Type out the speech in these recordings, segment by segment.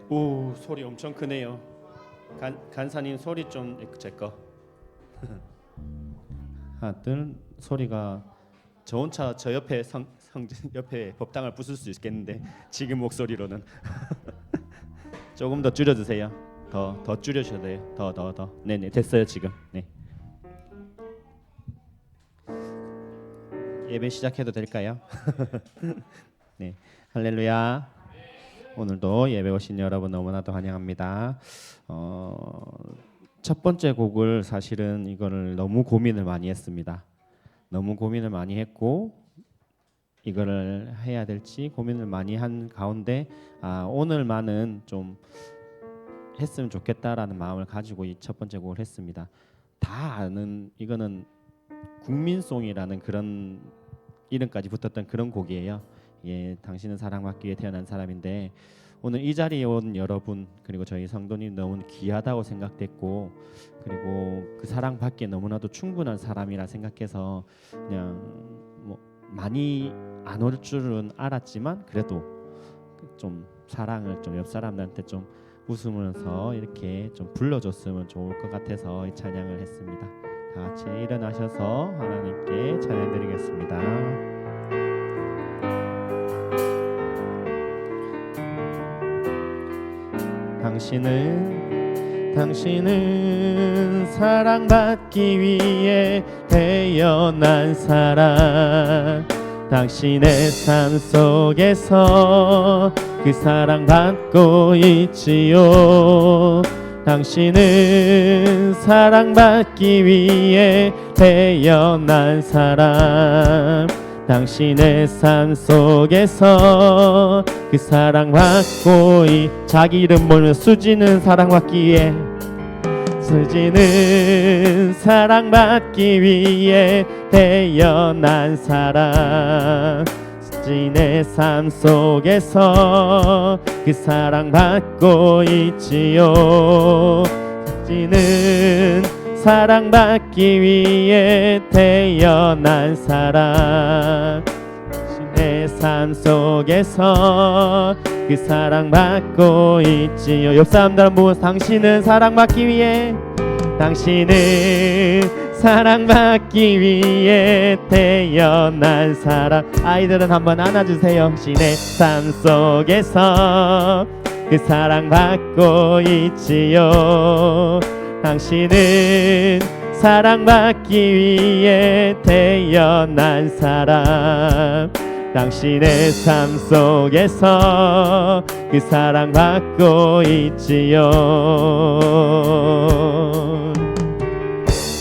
오, 소리 엄청 크네요. 간사님 소리 좀 제거. 하여튼 소리가 저 혼자 저 옆에 옆에 법당을 부술 수 있겠는데 지금 목소리로는 조금 더 줄여주세요. 더 줄여주셔야 돼요. 더. 네네, 됐어요 지금. 네. 예배 시작해도 될까요? 네, 할렐루야. 오늘도 예배 오신 여러분 너무나도 환영합니다. 첫 번째 곡을 사실은 이거를 너무 고민을 많이 했습니다. 너무 고민을 많이 했고 이거를 해야 될지 고민을 많이 한 가운데 오늘만은 좀 했으면 좋겠다라는 마음을 가지고 이 첫 번째 곡을 했습니다. 다 아는 이거는 국민송이라는 그런 이름까지 붙었던 그런 곡이에요. 예, 당신은 사랑받기 위해 태어난 사람인데 오늘 이 자리에 온 여러분 그리고 저희 성도님 너무 귀하다고 생각됐고 그리고 그 사랑받기에 너무나도 충분한 사람이라 생각해서 그냥 뭐 많이 안 올 줄은 알았지만 그래도 좀 사랑을 좀 옆 사람들한테 좀 웃으면서 이렇게 좀 불러줬으면 좋을 것 같아서 이 찬양을 했습니다. 다 같이 일어나셔서 하나님께 찬양드리겠습니다. 당신은 사랑받기 위해 태어난 사람. 당신의 삶 속에서 그 사랑받고 있지요. 당신은 사랑받기 위해 태어난 사람. 당신의 삶 속에서 그 사랑받고 자기 이름 몰며 수지는 사랑받기 위해 수지는 사랑받기 위해 태어난 사람. 수지의 삶 속에서 그 사랑받고 있지요. 수지는 사랑받기 위해 태어난 사람. 당신의 삶 속에서 그 사랑받고 있지요. 옆 사람들은 뭐 당신은 사랑받기 위해 당신은 사랑받기 위해 태어난 사람. 아이들은 한번 안아주세요. 당신의 삶 속에서 그 사랑받고 있지요. 당신은 사랑받기 위해 태어난 사람. 당신의 삶 속에서 그 사랑받고 있지요.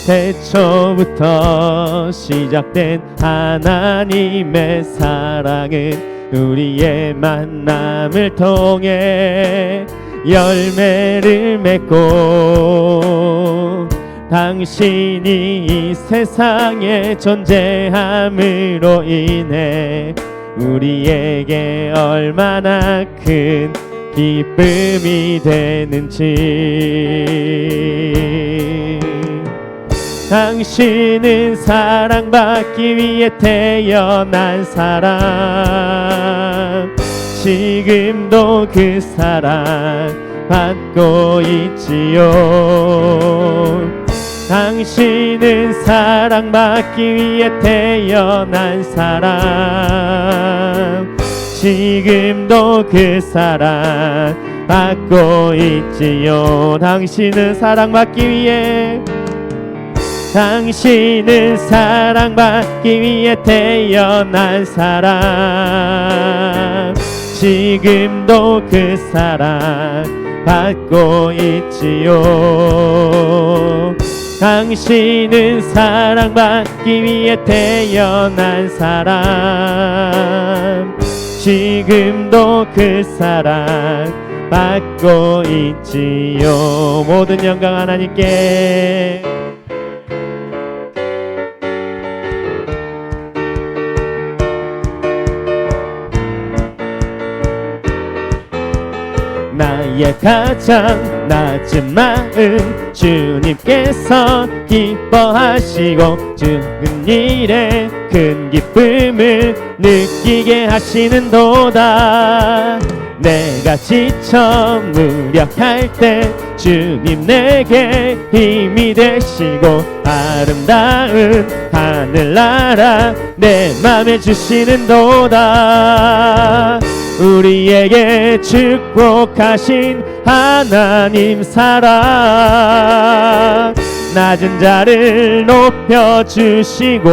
태초부터 시작된 하나님의 사랑은 우리의 만남을 통해 열매를 맺고 당신이 이 세상에 존재함으로 인해 우리에게 얼마나 큰 기쁨이 되는지. 당신은 사랑받기 위해 태어난 사람. 지금도 그 사랑 받고 있지요. 당신은 사랑받기 위해 태어난 사람. 지금도 그 사랑 받고 있지요. 당신은 사랑받기 위해, 당신은 사랑받기 위해 태어난 사람. 지금도 그 사랑 받고 있지요. 당신은 사랑받기 위해 태어난 사람. 지금도 그 사랑 받고 있지요. 모든 영광 하나님께. 나의 가장 낮은 마음 주님께서 기뻐하시고 주는 일에 큰 기쁨을 느끼게 하시는도다. 내가 지쳐 무력할 때 주님 내게 힘이 되시고 아름다운 하늘나라 내 맘에 주시는도다. 우리에게 축복하신 하나님 사랑, 낮은 자를 높여주시고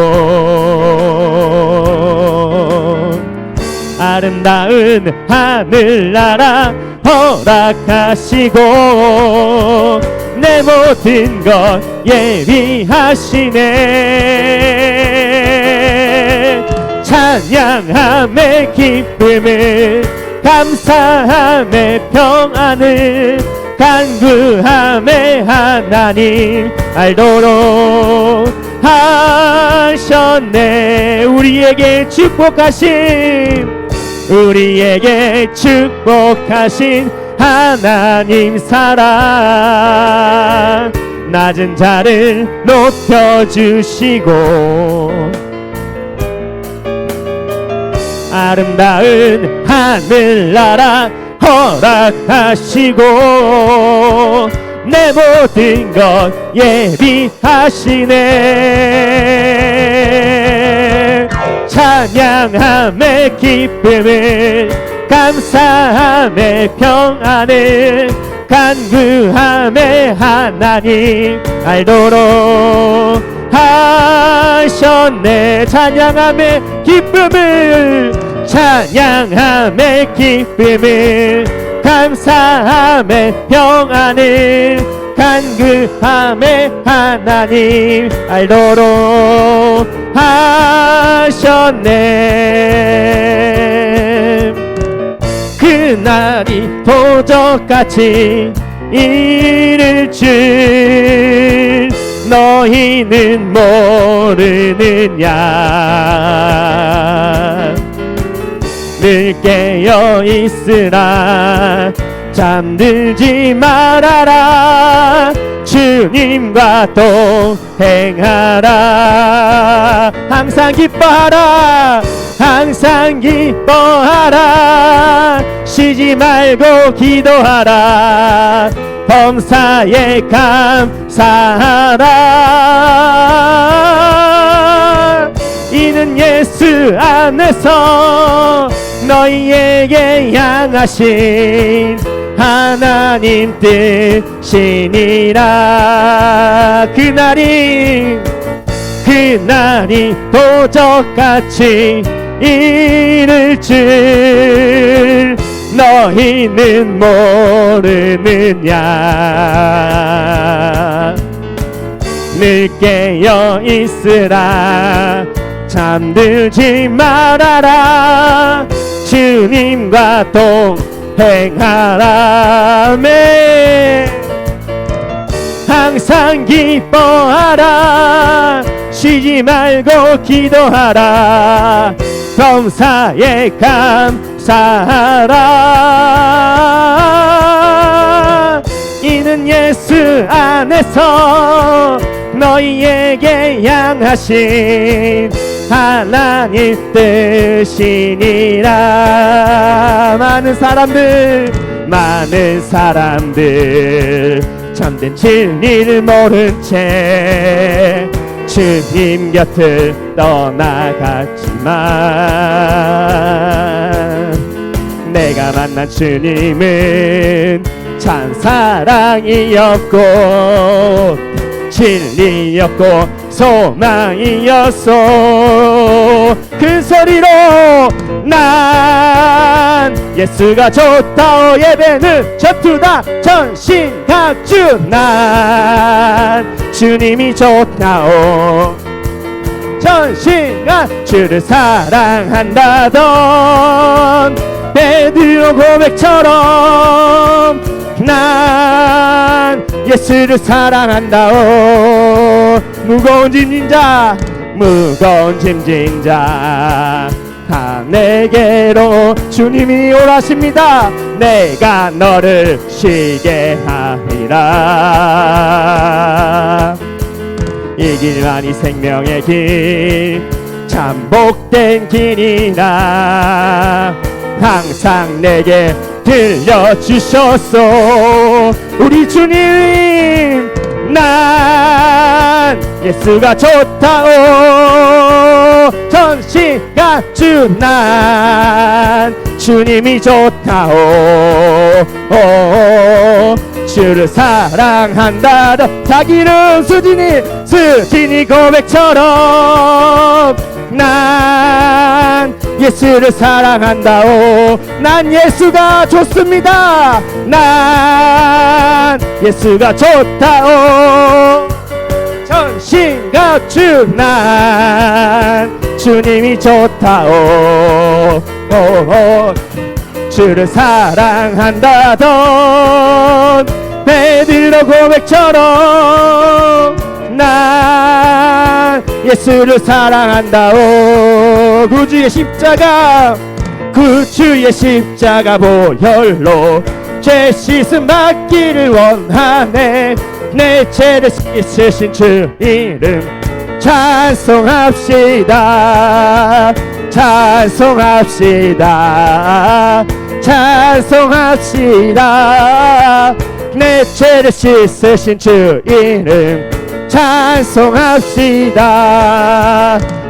아름다운 하늘나라 허락하시고 내 모든 것 예비하시네. 찬양함의 기쁨을, 감사함의 평안을, 간구함의 하나님 알도록 하셨네. 우리에게 축복하신 하나님 사랑, 낮은 자를 높여주시고 아름다운 하늘나라 허락하시고 내 모든 것 예비하시네. 찬양함의 기쁨을, 감사함의 평안을, 간구함의 하나님 알도록 하셨네. 찬양함의 기쁨을, 찬양함의 기쁨을, 감사함의 평안을, 간구함의 하나님 알도록 하셨네. 그날이 도적같이 이를 줄 너희는 모르느냐. 늘 깨어 있으라, 잠들지 말아라. 주님과 동행하라. 항상 기뻐하라, 항상 기뻐하라. 쉬지 말고 기도하라. 범사에 감사하라. 이는 예수 안에서 너희에게 향하신 하나님 뜻이니라. 그날이 도적같이 이를 줄 너희는 모르느냐. 늘 깨어 있으라, 잠들지 말아라. 주님과 동행하라. 항상 기뻐하라. 쉬지 말고 기도하라. 범사에 감사하라. 이는 예수 안에서 너희에게 향하신 하나님 뜻이니라. 많은 사람들 참된 진리를 모른 채 주님 곁을 떠나갔지만 내가 내가 만난 주님은 참 사랑이었고 진리였고 소망이었소. 큰 소리로 난 예수가 좋다오. 예배는 전투다 전신갑주. 난 주님이 좋다오. 전신갑주를 사랑한다던 베드로 고백처럼 난 예수를 사랑한다오. 무거운 짐진 자 다 내게로 주님이 오라십니다. 내가 너를 쉬게 하리라. 이 길만이 생명의 길 참 복된 길이라 항상 내게 들려주셨소. 우리 주님 난 예수가 좋다오. 전신갑주 난 주님이 좋다오. 주를 사랑한다. 자기 이름 수진이 고백처럼 난 예수를 사랑한다오. 난 예수가 좋습니다. 난 예수가 좋다오. 전신갑주 난 주님이 좋다오. 주를 사랑한다던 베드로 고백처럼 난 예수를 사랑한다오. 구주의 십자가 보혈로 죄 씻음 받기를 원하네. 내 죄를 씻으신 주 이름 찬송합시다. 내 죄를 씻으신 주 이름 찬송합시다.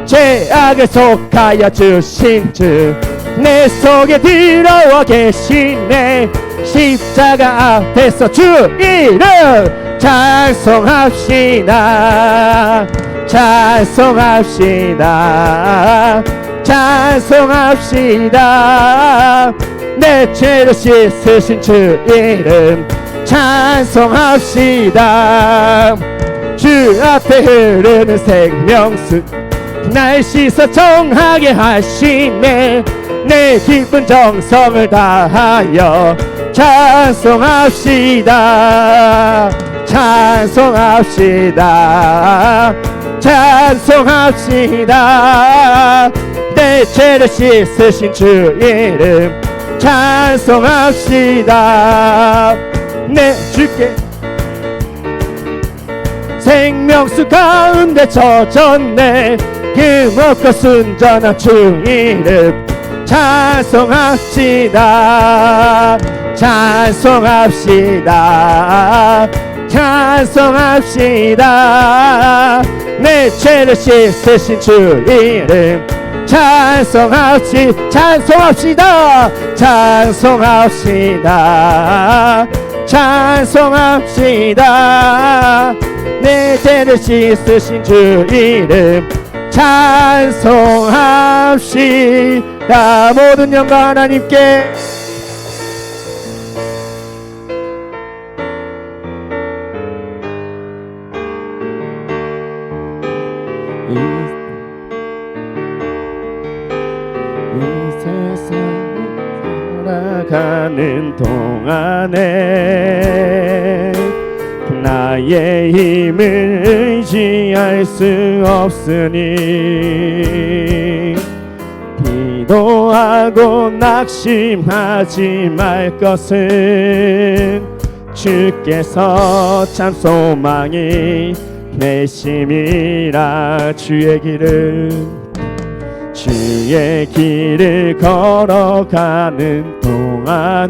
죄악을 속하여 주신 주 내 속에 들어와 계시네. 십자가 앞에서 주 이름 찬송합시다. 내 죄를 씻으신 주 이름 찬송합시다. 주 앞에 흐르는 생명수 날 씻어 정하게 하시네. 내 기쁜 정성을 다하여 찬송합시다. 내 죄를 씻으신 주 이름 찬송합시다. 내 주께 생명수 가운데 젖었네. 그 먹고 순전한 주 이름 찬송합시다. 내 죄를 씻으신 주 이름 찬송합시다. 내 죄를 씻으신 주 이름 찬송합시다. 모든 영광 하나님께. 이 세상 살아가는 동안에 나의 힘을 의지할 수 없으니 기도하고 낙심하지 말 것은 주께서 참 소망이 내 힘이라. 주의 길을 걸어가는 동안에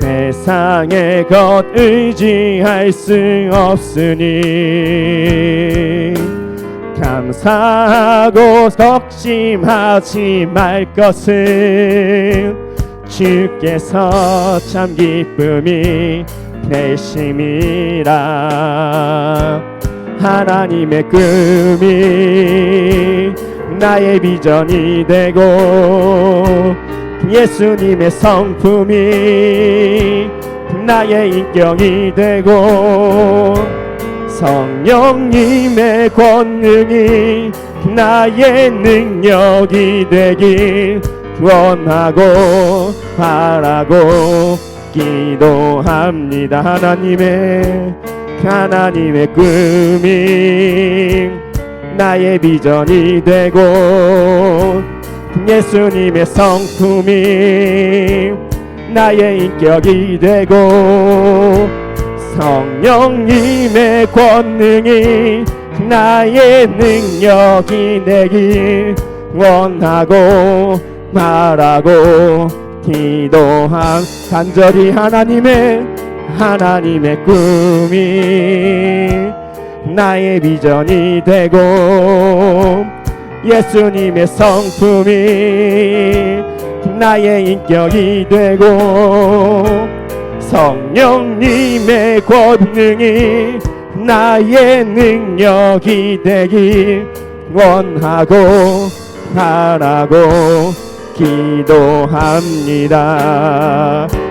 세상의 것 의지할 수 없으니 감사하고 걱심하지 말 것은 주께서 참 기쁨이 되심이라. 하나님의 꿈이 나의 비전이 되고 예수님의 성품이 나의 인격이 되고 성령님의 권능이 나의 능력이 되길 원하고 바라고 기도합니다. 하나님의 꿈이 나의 비전이 되고 예수님의 성품이 나의 인격이 되고 성령님의 권능이 나의 능력이 되길 원하고 바라고 기도한 간절히 하나님의 꿈이 나의 비전이 되고 예수님의 성품이 나의 인격이 되고 성령님의 권능이 나의 능력이 되길 원하고 바라고 기도합니다.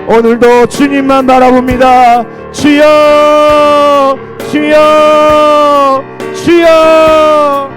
오늘도 주님만 바라봅니다. 주여 주여 주여.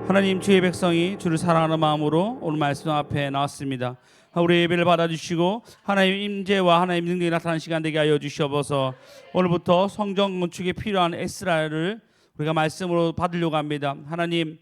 하나님, 주의 백성이 주를 사랑하는 마음으로 오늘 말씀 앞에 나왔습니다. 우리 예배를 받아주시고 하나님 임재와 하나님 능력이 나타나는 시간 되게 하여 주시옵소서. 오늘부터 성전 건축에 필요한 에스라를 우리가 말씀으로 받으려고 합니다. 하나님,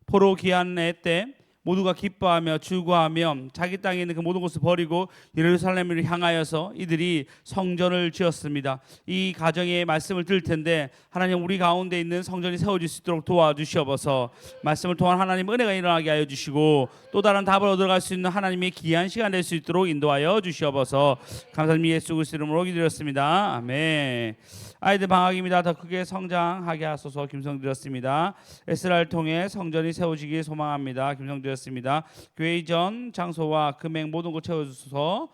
포로 기한의 때 모두가 기뻐하며 즐거워하며 자기 땅에 있는 그 모든 것을 버리고 예루살렘을 향하여서 이들이 성전을 지었습니다. 이 가정의 말씀을 들을 텐데 하나님, 우리 가운데 있는 성전이 세워질 수 있도록 도와주시옵소서. 말씀을 통한 하나님 은혜가 일어나게 하여 주시고 또 다른 답을 얻어갈 수 있는 하나님의 귀한 시간 될 수 있도록 인도하여 주시옵소서. 감사합니다. 예수 그리스도 이름으로 기도드렸습니다. 아멘. 아이들 방학입니다. 더 크게 성장하게 하소서. 김성 드렸습니다. 에스라를 통해 성전이 세워지길 소망합니다. 김성 드렸습니다. 교회 이전 장소와 금액 모든 것 채워주소서.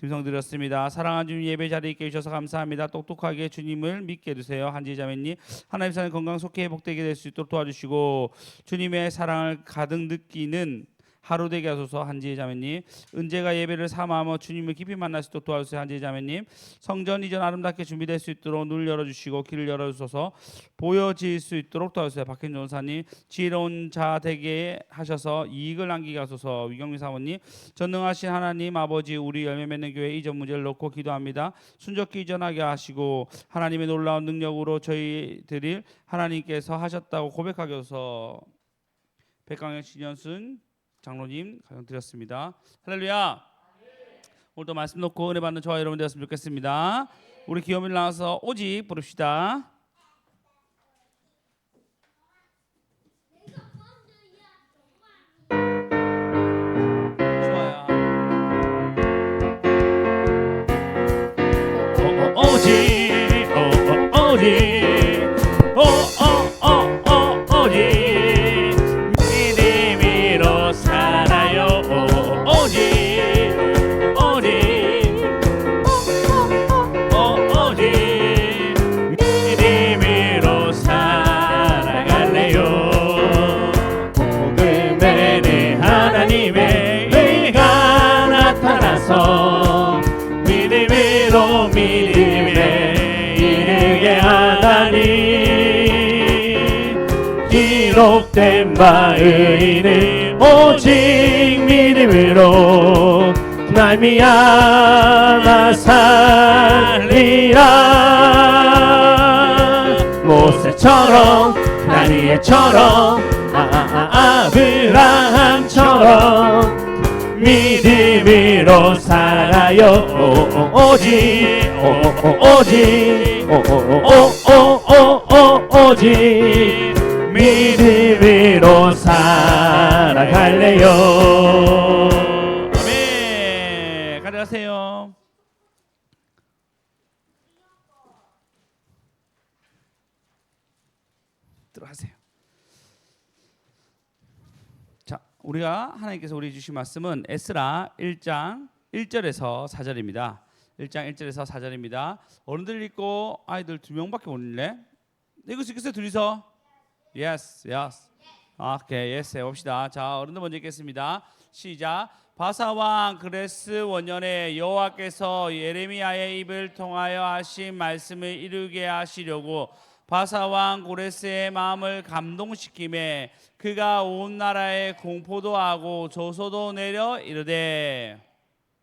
김성 드렸습니다. 사랑하는 주님, 예배 자리에 있게 해주셔서 감사합니다. 똑똑하게 주님을 믿게 해주세요. 한지 자매님, 하나님 사는 건강 속히 회복되게 될 수 있도록 도와주시고 주님의 사랑을 가득 느끼는 하루 되게 하소서. 한지혜 자매님, 은재가 예배를 삼아하며 주님을 깊이 만날 수 있도록 도와주세요. 한지혜 자매님, 성전 이전 아름답게 준비될 수 있도록 눈을 열어주시고 길을 열어주셔서 보여질 수 있도록 도와주세요. 박현준 전사님, 지혜로운 자 되게 하셔서 이익을 남기게 하소서. 위경민 사모님, 전능하신 하나님 아버지, 우리 열매 맺는 교회 이전 문제를 놓고 기도합니다. 순적히 이전하게 하시고 하나님의 놀라운 능력으로 저희들이 하나님께서 하셨다고 고백하게 하소서. 백강현 신현순 장로님 가정 드렸습니다. 할렐루야. 오늘도 말씀 놓고 은혜 받는 저와 여러분 되었으면 좋겠습니다. 우리 기업을 나와서 오직 부릅시다. 좋아요. 오직 오직 기록된 바 의인은 오직 믿음으로 말미암아 살리라. 모세처럼 다니엘처럼 아브라함처럼 믿음으로 살아요. 오직 오직 믿음으로 살아갈래요. 아멘. 가져가세요. 들어가세요. 자, 우리가 하나님께서 우리 주신 말씀은 에스라 1장 1절에서 4절입니다. 1장 1절에서 4절입니다. 어른들 읽고 아이들 2명밖에 못 읽네. 읽을 수 있겠어요? 둘이서? Yes. 오케이, yes 해봅시다. 자, 어른들 먼저 읽겠습니다. 시작. 바사왕 그레스 원년에 여호와께서 예레미야의 입을 통하여 하신 말씀을 이루게 하시려고 바사왕 고레스의 마음을 감동시키매 그가 온 나라에 공포도 하고 조소도 내려 이르되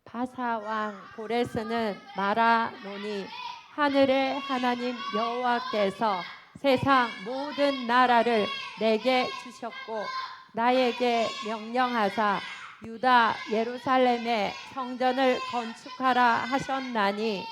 바사 왕 고레스는 말하노니 하늘의 하나님 여호와께서 세상 모든 나라를 내게 주셨고 나에게 명령하사 유다 예루살렘에 성전을 건축하라 하셨나니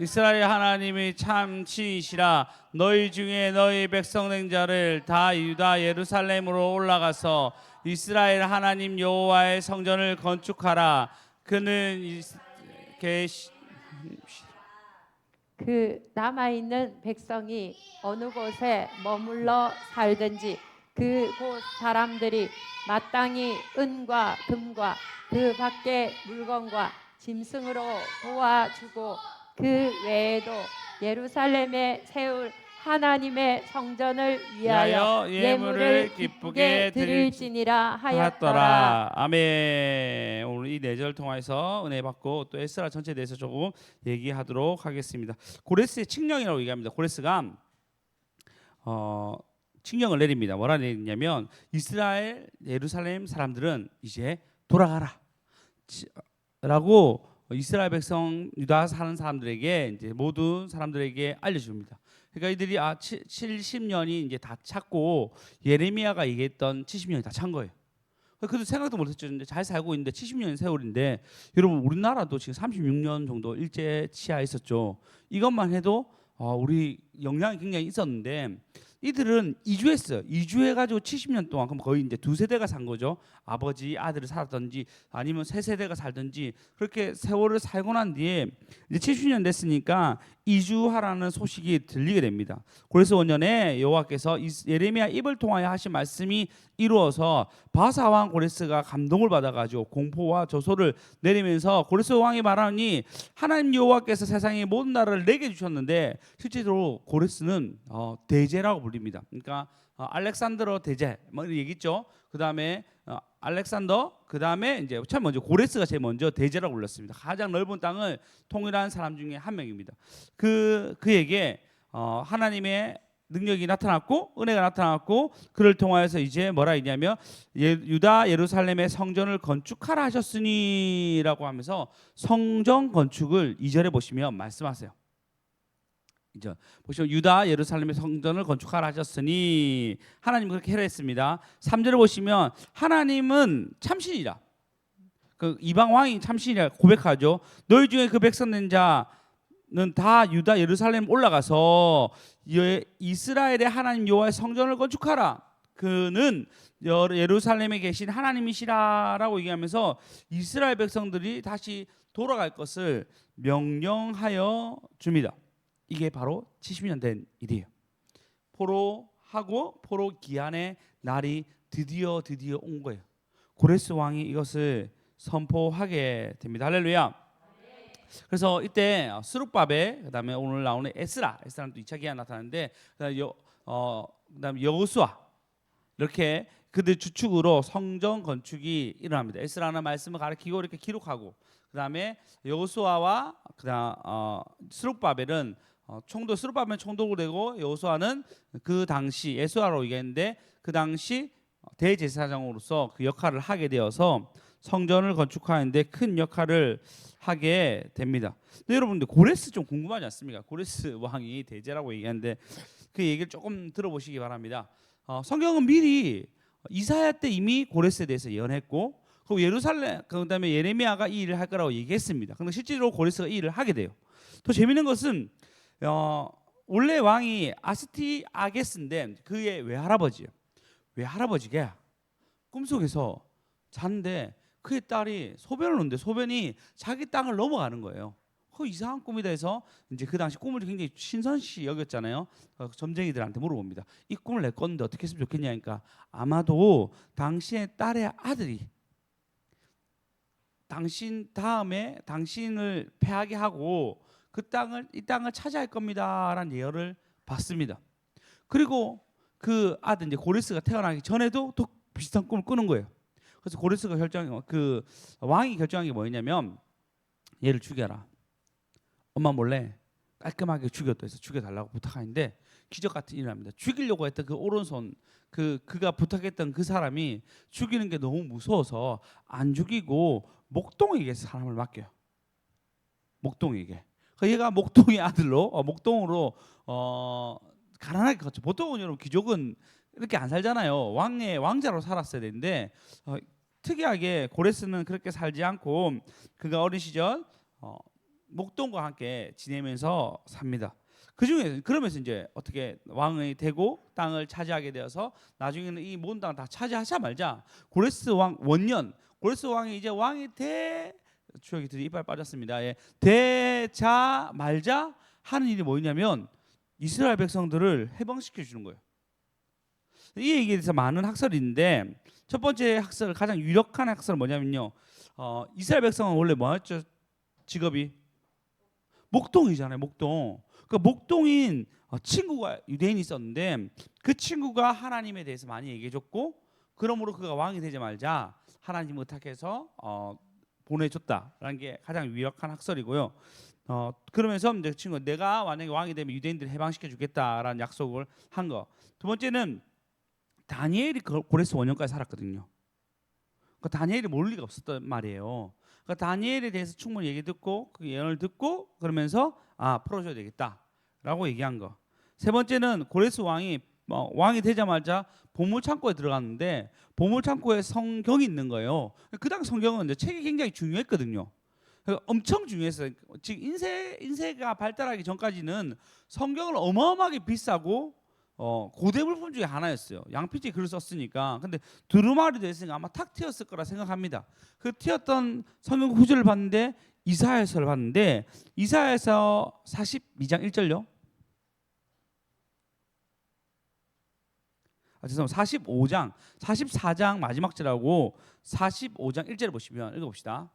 이스라엘 하나님이 참치시라. 너희 중에 너희 백성 된 자를 다 유다 예루살렘으로 올라가서 이스라엘 하나님 여호와의 성전을 건축하라. 그는 그 남아있는 백성이 어느 곳에 머물러 살든지 그곳 사람들이 마땅히 은과 금과 그 밖의 물건과 짐승으로 도와주고 그 외에도 예루살렘에 세울 하나님의 성전을 위하여 예물을 기쁘게 드릴지니라 하였더라. 아멘. 오늘 이 4절 통해서 은혜 받고 또 에스라 전체에 대해서 조금 얘기하도록 하겠습니다. 고레스의 칙령이라고 얘기합니다. 고레스가 칙령을 내립니다. 뭐라 내리냐면 이스라엘 예루살렘 사람들은 이제 돌아가라 라고 이스라엘 백성 유다 사는 사람들에게 이제 모든 사람들에게 알려줍니다. 그러니까 이들이 70년이 이제 다 찼고 예레미야가 얘기했던 70년이 다 찬 거예요. 그래도 생각도 못했죠. 이제 잘 살고 있는데 70년 세월인데 여러분 우리나라도 지금 36년 정도 일제 치하에 있었죠. 이것만 해도 우리 영향이 굉장히 있었는데 이들은 이주했어요. 이주해가지고 70년 동안 그럼 거의 이제 2세대가 산 거죠. 아버지, 아들을 살았든지 아니면 3세대가 살든지 그렇게 세월을 살고 난 뒤에 이제 70년 됐으니까 이주하라는 소식이 들리게 됩니다. 고레스 원년에 여호와께서 예레미야 입을 통하여 하신 말씀이 이루어서 바사 왕 고레스가 감동을 받아가지고 공포와 조소를 내리면서 고레스 왕이 말하니 하나님 여호와께서 세상의 모든 나라를 내게 주셨는데 실제로 고레스는 대제라고 불립니다. 그러니까 알렉산드로 대제 뭐 얘기죠. 그 다음에 알렉산더, 그 다음에 이제 참 먼저 고레스가 제일 먼저 대제라고 불렀습니다. 가장 넓은 땅을 통일한 사람 중에 한 명입니다. 그에게 하나님의 능력이 나타났고 은혜가 나타났고 그를 통하여서 이제 뭐라 했냐면 유다 예루살렘의 성전을 건축하라 하셨으니라고 하면서 성전 건축을 2절에 보시면 말씀하세요. 이제 보시면 유다 예루살렘의 성전을 건축하라 하셨으니 하나님 그렇게 해라 했습니다. 3절을 보시면 하나님은 참신이라. 그 이방 왕이 참신이라 고백하죠. 너희 중에 그 백성 된 자는 다 유다 예루살렘 올라가서 이스라엘의 하나님 여호와의 성전을 건축하라. 그는 예루살렘에 계신 하나님이시라라고 얘기하면서 이스라엘 백성들이 다시 돌아갈 것을 명령하여 줍니다. 이게 바로 70년 된 일이에요. 포로하고 포로 기한의 날이 드디어 온 거예요. 고레스 왕이 이것을 선포하게 됩니다. 할렐루야. 그래서 이때 스룹바벨 그다음에 오늘 나오는 에스라는 또 2차 기한 나타나는데 그다음에 여호수아 이렇게 그들 주축으로 성전 건축이 일어납니다. 에스라는 말씀을 가르치고 이렇게 기록하고 그다음에 여호수아와 그다음 스룹바벨은 스룹바벨은 총독으로 되고 여호수아는 그 당시 예수아로 얘기했는데 그 당시 대제사장으로서 그 역할을 하게 되어서 성전을 건축하는데 큰 역할을 하게 됩니다. 근데 여러분들 고레스 좀 궁금하지 않습니까? 고레스 왕이 대제라고 얘기하는데 그 얘기를 조금 들어보시기 바랍니다. 성경은 미리 이사야 때 이미 고레스에 대해서 예언했고, 그 예루살렘 그다음에 예레미야가 이 일을 할 거라고 얘기했습니다. 그런데 실제로 고레스가 이 일을 하게 돼요. 더 재밌는 것은 원래 왕이 아스티아게스인데 그의 외할아버지예요. 외할아버지가 꿈속에서 잤는데 그의 딸이 소변을 놓는데 소변이 자기 땅을 넘어가는 거예요. 그 이상한 꿈이다 해서 이제 그 당시 꿈을 굉장히 신선시 여겼잖아요. 점쟁이들한테 물어봅니다. 이 꿈을 내 꿨는데 어떻게 했으면 좋겠냐니까 아마도 당신의 딸의 아들이 당신 다음에 당신을 패하게 하고 이 땅을 차지할 겁니다라는 예언을 받습니다. 그리고 그 아들 이제 고레스가 태어나기 전에도 또 비슷한 꿈을 꾸는 거예요. 그래서 고레스가 왕이 결정한 게 뭐였냐면 얘를 죽여라. 엄마 몰래 깔끔하게 죽였다 해서 죽여달라고 부탁하는데 기적 같은 일이 납니다. 죽이려고 했던 그 오른손 그가 부탁했던 그 사람이 죽이는 게 너무 무서워서 안 죽이고 목동에게 사람을 맡겨요. 목동에게. 얘가 목동의 아들로 목동으로 가난하게 컸죠. 보통은 여러분 귀족은 이렇게 안 살잖아요. 왕자로 살았어야 되는데 특이하게 고레스는 그렇게 살지 않고 그가 어린 시절 목동과 함께 지내면서 삽니다. 그러면서 이제 어떻게 왕이 되고 땅을 차지하게 되어서 나중에는 이 모든 땅을 다 차지하자 말자 고레스 왕 원년 고레스 왕이 이제 왕이 추억이 드디어 이빨 빠졌습니다. 되자 말자 하는 일이 뭐냐면 이스라엘 백성들을 해방시켜 주는 거예요. 이 얘기에 대해서 많은 학설이 있는데 첫 번째 학설 가장 유력한 학설은 뭐냐면요. 이스라엘 백성은 원래 뭐였죠? 직업이 목동이잖아요. 목동. 그 목동인 친구가 유대인이 있었는데 그 친구가 하나님에 대해서 많이 얘기해줬고 그러므로 그가 왕이 되지 말자 하나님을 의탁해서 보내줬다라는 게 가장 유력한 학설이고요. 그러면서 이제 친구 내가 만약에 왕이 되면 유대인들을 해방시켜 주겠다라는 약속을 한 거. 두 번째는 다니엘이 고레스 원년까지 살았거든요. 그 다니엘이 모를 리가 없었단 말이에요. 그 다니엘에 대해서 충분히 얘기 듣고 그 예언을 듣고 그러면서 풀어줘야 되겠다라고 얘기한 거. 세 번째는 고레스 왕이 되자마자 보물 창고에 들어갔는데 보물 창고에 성경이 있는 거예요. 그 당시 성경은 이제 책이 굉장히 중요했거든요. 엄청 중요했어요. 즉 인쇄가 발달하기 전까지는 성경을 어마어마하게 비싸고 고대 물품 중에 하나였어요. 양피지 글을 썼으니까. 근데 두루마리도 했으니까 아마 탁 튀었을 거라 생각합니다. 그 튀었던 성경 구절을 봤는데 이사야서를 봤는데 이사야서 42장 1절요. 죄송합니다. 44장 마지막 절하고 45장 1절을 보시면 읽어봅시다.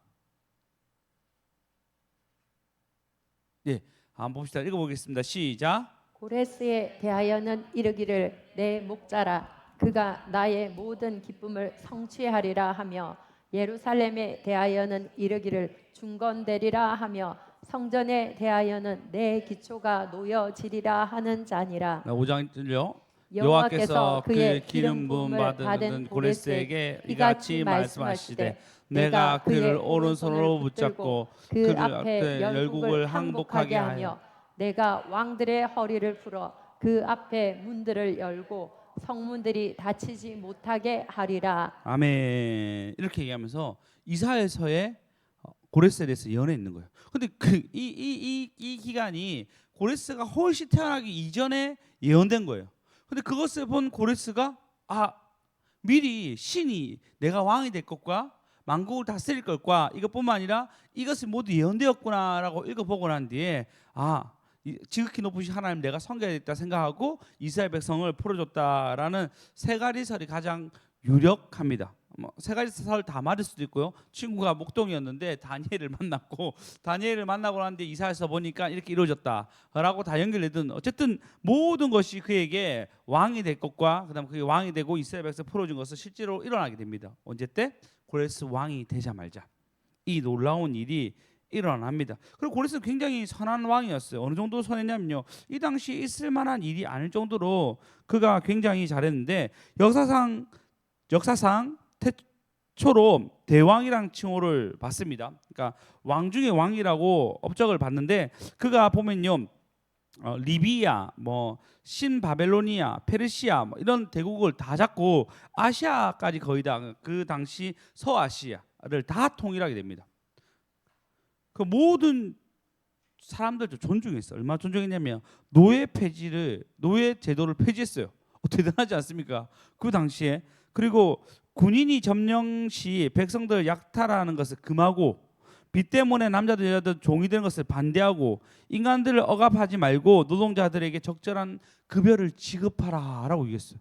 네, 한번 봅시다. 읽어보겠습니다. 시작. 고레스에 대하여는 이르기를 내 목자라 그가 나의 모든 기쁨을 성취하리라 하며 예루살렘에 대하여는 이르기를 중건되리라 하며 성전에 대하여는 내 기초가 놓여지리라 하는 자니라. 5장을요. 여호와께서 그의 기름 부음 받은 고레스에게 이같이 말씀하시되 내가 그를 오른손으로 붙잡고 그 앞에 열국을 항복하게 하며 내가 왕들의 허리를 풀어 그 앞에 문들을 열고 성문들이 닫히지 못하게 하리라. 아멘. 이렇게 얘기하면서 이사야서에 고레스에 대해서 예언했는 거예요. 근데 이 기간이 고레스가 훨씬 태어나기 이전에 예언된 거예요. 근데 그것을 본 고레스가 미리 신이 내가 왕이 될 것과 만국을 다스릴 것과 이것뿐만 아니라 이것이 모두 예언되었구나라고 읽어보고 난 뒤에 지극히 높으신 하나님 내가 섬겨야겠다 생각하고 이스라엘 백성을 풀어줬다라는 세 가지 설이 가장 유력합니다. 세 가지 설 다 맞을 수도 있고요. 친구가 목동이었는데 다니엘을 만나고 난 뒤에 이사야서 보니까 이렇게 이루어졌다라고 다 연결되든 어쨌든 모든 것이 그에게 왕이 될 것과 그다음 그게 왕이 되고 이스라엘 백성 풀어준 것은 실제로 일어나게 됩니다. 언제 때? 고레스 왕이 되자 말자 이 놀라운 일이 일어납니다. 그리고 고레스는 굉장히 선한 왕이었어요. 어느 정도 선했냐면요. 이 당시 있을 만한 일이 아닐 정도로 그가 굉장히 잘했는데 역사상 태초로 대왕이라는 칭호를 받습니다. 그러니까 왕 중의 왕이라고 업적을 받는데 그가 보면요. 리비아, 뭐 신바벨로니아, 페르시아 뭐 이런 대국을 다 잡고 아시아까지 거의 다 그 당시 서아시아를 다 통일하게 됩니다. 그 모든 사람들도 존중했어요. 얼마나 존중했냐면 노예 제도를 폐지했어요. 대단하지 않습니까? 그 당시에. 그리고 군인이 점령 시 백성들을 약탈하는 것을 금하고 빚 때문에 남자들 여자들 종이 되는 것을 반대하고 인간들을 억압하지 말고 노동자들에게 적절한 급여를 지급하라라고 얘기했어요.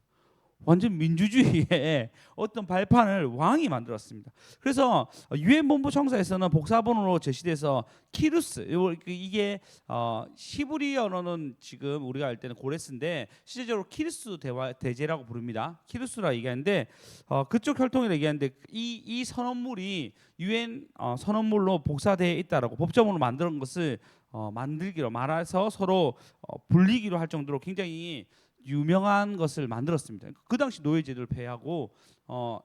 완전 민주주의의 어떤 발판을 왕이 만들었습니다. 그래서 유엔 본부 청사에서는 복사본으로 제시돼서 키루스, 이게 히브리어로는 지금 우리가 알 때는 고레스인데 실제적으로 키루스 대제라고 부릅니다. 키루스라 얘기하는데 그쪽 혈통이라 얘기하는데 이 선언물이 유엔 선언물로 복사되어 있다라고 법정으로 만드는 것을 만들기로 말해서 서로 불리기로 할 정도로 굉장히 유명한 것을 만들었습니다. 그 당시 노예제도를 폐하고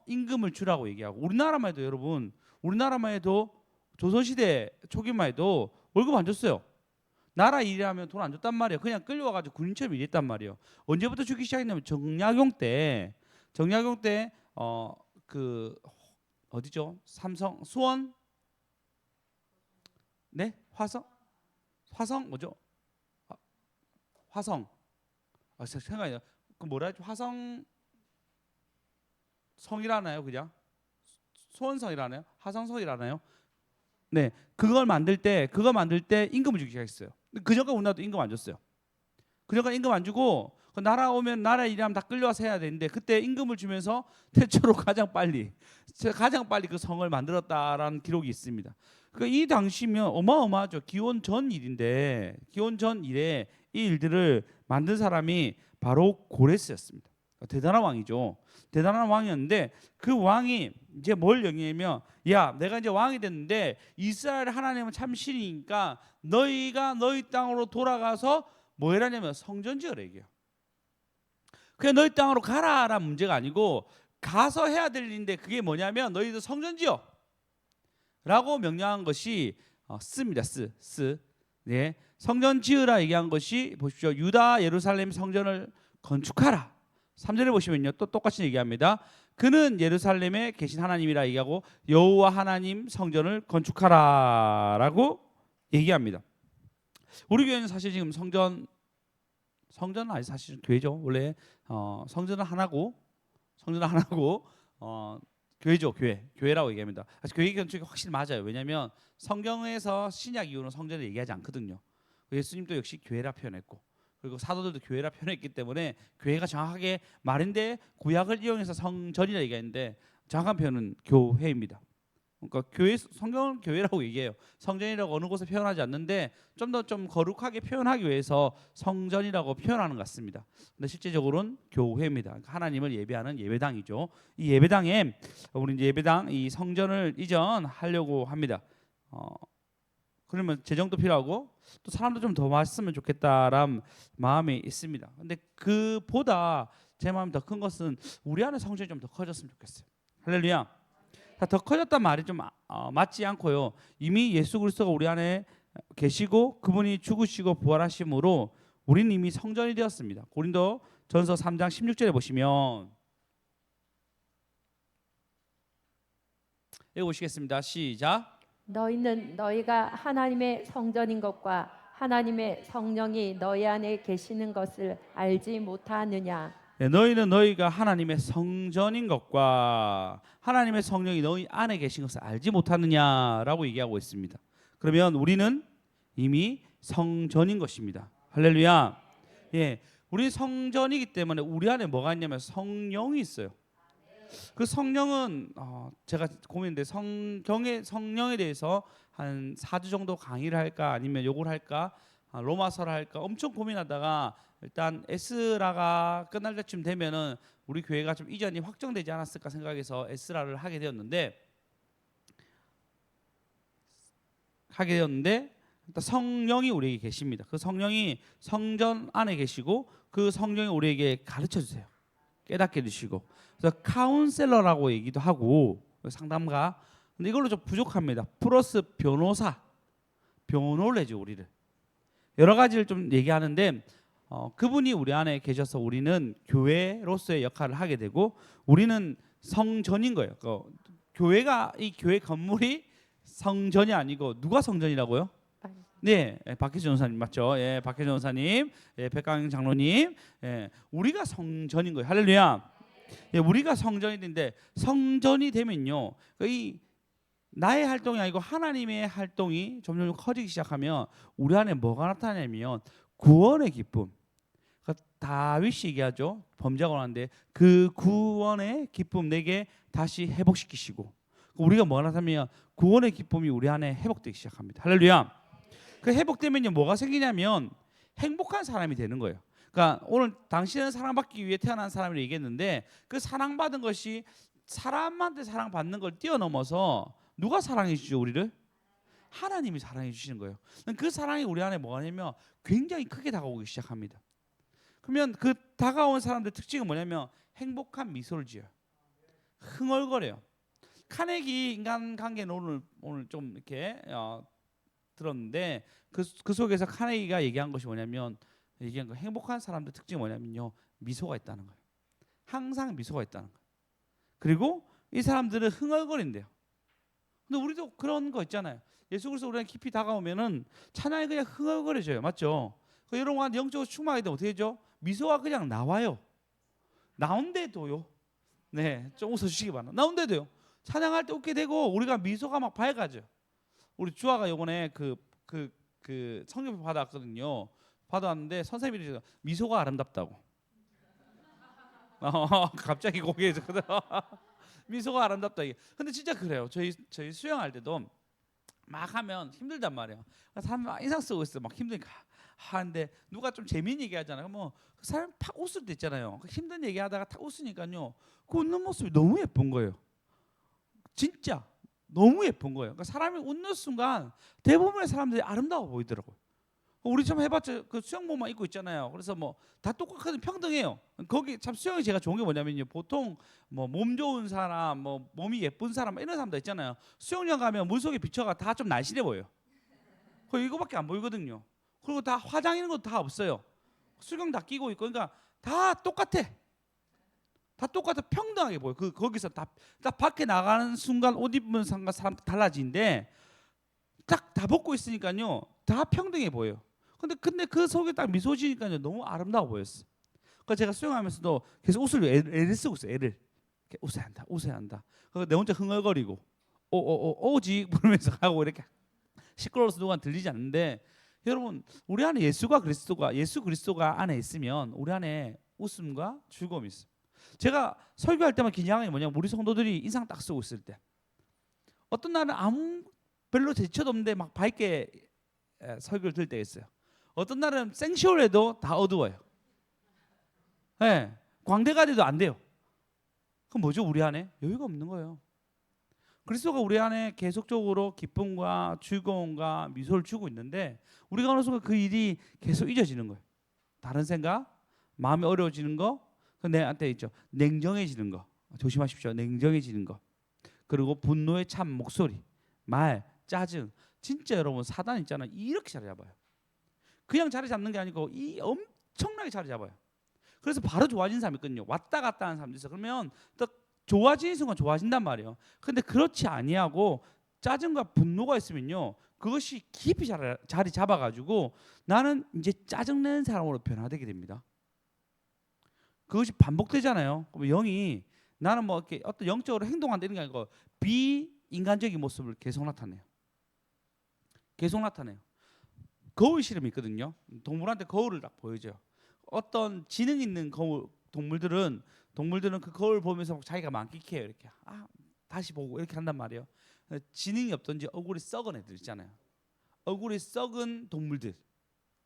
임금을 주라고 얘기하고 우리나라만 해도 여러분 우리나라만 해도 조선시대 초기만 해도 월급 안 줬어요. 나라 일하면 돈 안 줬단 말이에요. 그냥 끌려와가지고 군인처럼 일했단 말이에요. 언제부터 주기 시작했냐면 정약용 때 그 어디죠? 삼성 수원 네 화성 뭐죠? 화성 생각이 나. 그 뭐라 하죠? 화성 성이라나요? 그냥 수원성이라나요? 화성성이라나요? 네, 그거 만들 때 임금을 주기 시작했어요. 그 전까 우리나라도 임금 안 줬어요. 그 전까 임금 안 주고 그 나라 오면 나라 일하면 다 끌려와서 해야 되는데 그때 임금을 주면서 최초로 가장 빨리 그 성을 만들었다라는 기록이 있습니다. 그러니까 이 당시면 어마어마하죠. 기원 전 일인데 기원 전 일에 이 일들을 만든 사람이 바로 고레스였습니다. 대단한 왕이죠. 대단한 왕이었는데 그 왕이 이제 뭘 영위하면 야 내가 이제 왕이 됐는데 이스라엘 하나님은 참 신이니까 너희가 너희 땅으로 돌아가서 뭐 해라냐면 성전 지으라 얘기해요. 그냥 너희 땅으로 가라라는 문제가 아니고 가서 해야 될 일인데 그게 뭐냐면 너희들 성전 지어 라고 명령한 것이 씁니다. 네. 성전 지으라 얘기한 것이 보십시오. 유다 예루살렘 성전을 건축하라. 3절에 보시면요. 또 똑같이 얘기합니다. 그는 예루살렘에 계신 하나님이라 얘기하고 여호와 하나님 성전을 건축하라라고 얘기합니다. 우리 교회는 사실 지금 성전은 아니 사실 교회죠. 원래 성전은 하나고 교회죠. 교회라고 얘기합니다. 교회 건축이 확실히 맞아요. 왜냐하면 성경에서 신약 이후는 성전을 얘기하지 않거든요. 예수님도 역시 교회라 표현했고 그리고 사도들도 교회라 표현했기 때문에 교회가 정확하게 말인데 구약을 이용해서 성전이라 얘기했는데 정확한 표현은 교회입니다. 그러니까 성경은 교회라고 얘기해요. 성전이라고 어느 곳에 표현하지 않는데 좀 더 좀 거룩하게 표현하기 위해서 성전이라고 표현하는 것 같습니다. 근데 실제적으로는 교회입니다. 그러니까 하나님을 예배하는 예배당이죠. 이 예배당에 우리 이제 예배당 이 성전을 이전하려고 합니다. 그러면 재정도 필요하고 또 사람도 좀 더 왔으면 좋겠다라는 마음이 있습니다. 근데 그보다 제 마음 더 큰 것은 우리 안에 성전이 좀 더 커졌으면 좋겠어요. 할렐루야. 더 커졌단 말이 좀 맞지 않고요. 이미 예수 그리스도가 우리 안에 계시고 그분이 죽으시고 부활하심으로 우리는 이미 성전이 되었습니다. 고린도전서 3장 16절에 보시면 읽어보시겠습니다. 시작. 너희는 너희가 하나님의 성전인 것과 하나님의 성령이 너희 안에 계시는 것을 알지 못하느냐. 네, 너희는 너희가 하나님의 성전인 것과 하나님의 성령이 너희 안에 계신 것을 알지 못하느냐라고 얘기하고 있습니다. 그러면 우리는 이미 성전인 것입니다. 할렐루야. 예, 우리 성전이기 때문에 우리 안에 뭐가 있냐면 성령이 있어요. 그 성령은 제가 고민인데 성령에 대해서 한 4주 정도 강의를 할까 아니면 요걸 할까 로마서를 할까 엄청 고민하다가 일단 에스라가 끝날 때쯤 되면은 우리 교회가 좀 이전이 확정되지 않았을까 생각해서 에스라를 하게 되었는데 일단 성령이 우리에게 계십니다. 그 성령이 성전 안에 계시고 그 성령이 우리에게 가르쳐 주세요. 깨닫게 해주시고 그래서 카운셀러라고 얘기도 하고 상담가 근데 이걸로 좀 부족합니다. 플러스 변호사를 해줘 우리를. 여러 가지를 좀 얘기하는데 그분이 우리 안에 계셔서 우리는 교회로서의 역할을 하게 되고 우리는 성전인 거예요. 교회가 이 교회 건물이 성전이 아니고 누가 성전이라고요? 네, 박혜진 전사님 맞죠? 예, 박혜진 전사님, 예, 백강 장로님, 예, 우리가 성전인 거예요. 할렐루야. 예, 우리가 성전이 되는데 성전이 되면요, 이 나의 활동이 아니고 하나님의 활동이 점점 커지기 시작하면 우리 안에 뭐가 나타나냐면 구원의 기쁨. 다윗이 얘기하죠. 범죄가 원하는데 그 구원의 기쁨 내게 다시 회복시키시고 우리가 뭐가 나타나면 구원의 기쁨이 우리 안에 회복되기 시작합니다. 할렐루야. 그 회복되면요 뭐가 생기냐면 행복한 사람이 되는 거예요. 그러니까 오늘 당신은 사랑받기 위해 태어난 사람이라고 얘기했는데 그 사랑받은 것이 사람한테 사랑받는 걸 뛰어넘어서 누가 사랑해 주죠 우리를? 하나님이 사랑해 주시는 거예요. 그 사랑이 우리 안에 뭐가 냐면 굉장히 크게 다가오기 시작합니다. 그러면 그 다가온 사람들 특징은 뭐냐면 행복한 미소를 지어요. 흥얼거려요. 카네기 인간관계는 오늘 좀 이렇게 들었는데 그 속에서 카네기가 얘기한 것이 뭐냐면 얘기한 거 행복한 사람들 특징이 뭐냐면요 미소가 있다는 거예요. 항상 미소가 있다는 거예요. 그리고 이 사람들은 흥얼거린대요. 근데 우리도 그런 거 있잖아요. 예수 그리스도 우리랑 깊이 다가오면은 찬양이 그냥 흥얼거려져요. 맞죠? 여러분 영적으로 충만하게 되면 어떻게 되죠? 미소가 그냥 나와요. 나온데도요. 네, 좀 웃어주시기 바랍니다. 나온데도요. 찬양할 때 웃게 되고 우리가 미소가 막 밝아져. 우리 주아가 요번에 그 성경표 받았거든요. 받았는데 선생님이 이러죠. 미소가 아름답다고. 갑자기 고개에 미소가 아름답다 이게. 근데 진짜 그래요. 저희 수영할 때도 막 하면 힘들단 말이에요. 사람 막 인상 쓰고 있어. 막 힘드니까 하는데 누가 좀 재미있는 얘기 하잖아요. 뭐 그 사람 팍 웃을 때 있잖아요. 힘든 얘기 하다가 탁 웃으니까요. 그 웃는 모습이 너무 예쁜 거예요. 진짜 너무 예쁜 거예요. 그러니까 사람이 웃는 순간 대부분의 사람들이 아름다워 보이더라고요. 우리 참 해봤자 그 수영복만 입고 있잖아요. 그래서 뭐 다 똑같은 평등해요. 거기 참 수영이 제가 좋은 게 뭐냐면요. 보통 뭐 몸 좋은 사람, 뭐 몸이 예쁜 사람 이런 사람들 있잖아요. 수영장 가면 물속에 비춰가 다 좀 날씬해 보여요. 거의 이거밖에 안 보이거든요. 그리고 다 화장 이런 것도 다 없어요. 수경 다 끼고 있고 그러니까 다 똑같아. 다 똑같아 평등하게 보여. 거기서 다 밖에 나가는 순간 옷 입는 사람 달라지는데 딱 다 벗고 있으니까요. 다 평등해 보여요. 근데 그 속에 딱 미소 지니까요 너무 아름다워 보였어. 그러니까 제가 수영하면서도 계속 애를 쓰고 있어요. 애를 웃어야 한다. 내 혼자 흥얼거리고 오지 부르면서 하고 이렇게 시끄러워서 누가 들리지 않는데 여러분 우리 안에 예수 그리스도가 안에 있으면 우리 안에 웃음과 즐거움이 있어요. 제가 설교할 때만 긴장한 게 뭐냐면 우리 성도들이 인상 딱 쓰고 있을 때 어떤 날은 아무 별로 제쳐도 없는데 막 밝게 설교를 들을 때가 있어요. 어떤 날은 생쇼해도 다 어두워요. 네, 광대가 돼도 안 돼요. 그럼 뭐죠? 우리 안에 여유가 없는 거예요. 그리스도가 우리 안에 계속적으로 기쁨과 즐거움과 미소를 주고 있는데 우리가 어느 순간 그 일이 계속 잊어지는 거예요. 다른 생각, 마음이 어려워지는 거, 내한테 있죠. 냉정해지는 거 조심하십시오. 냉정해지는 거 그리고 분노의 참 목소리, 말, 짜증. 진짜 여러분 사단 있잖아요. 이렇게 자리 잡아요. 그냥 자리 잡는 게 아니고 이 엄청나게 자리 잡아요. 그래서 바로 좋아지는 사람이 있거든요. 왔다 갔다 하는 사람도 있어요. 그러면 또 좋아지는 순간 좋아진단 말이에요. 근데 그렇지 아니하고 짜증과 분노가 있으면요. 그것이 깊이 자리 잡아가지고 나는 이제 짜증내는 사람으로 변화되게 됩니다. 그것이 반복되잖아요. 그럼 영이 나는 뭐 이렇게 어떤 영적으로 행동한다 이런 게 아니고 비인간적인 모습을 계속 나타내요. 계속 나타내요. 거울 실험이 있거든요. 동물한테 거울을 딱 보여줘요. 어떤 지능 있는 동물들은 그 거울 보면서 자기가 만끽해요. 이렇게 다시 보고 이렇게 한단 말이에요. 지능이 없던지 얼굴이 썩은 애들 있잖아요. 얼굴이 썩은 동물들,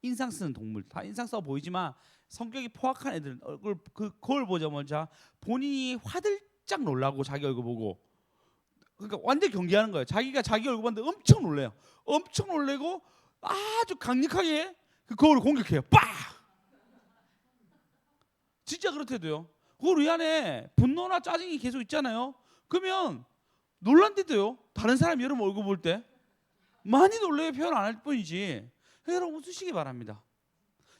인상 쓰는 동물 다 인상 써 보이지만 성격이 포악한 애들은 얼굴 그 거울 보자마자 본인이 화들짝 놀라고 자기 얼굴 보고 그러니까 완전 경계하는 거예요. 자기가 자기 얼굴 봤는데 엄청 놀래요. 엄청 놀래고 아주 강력하게 그 거울을 공격해요. 빡! 진짜 그렇대도요. 우리 안에 분노나 짜증이 계속 있잖아요. 그러면 놀란데도요. 다른 사람 여러분 얼굴 볼 때 많이 놀래요. 표현 안 할 뿐이지. 여러분 웃으시기 바랍니다.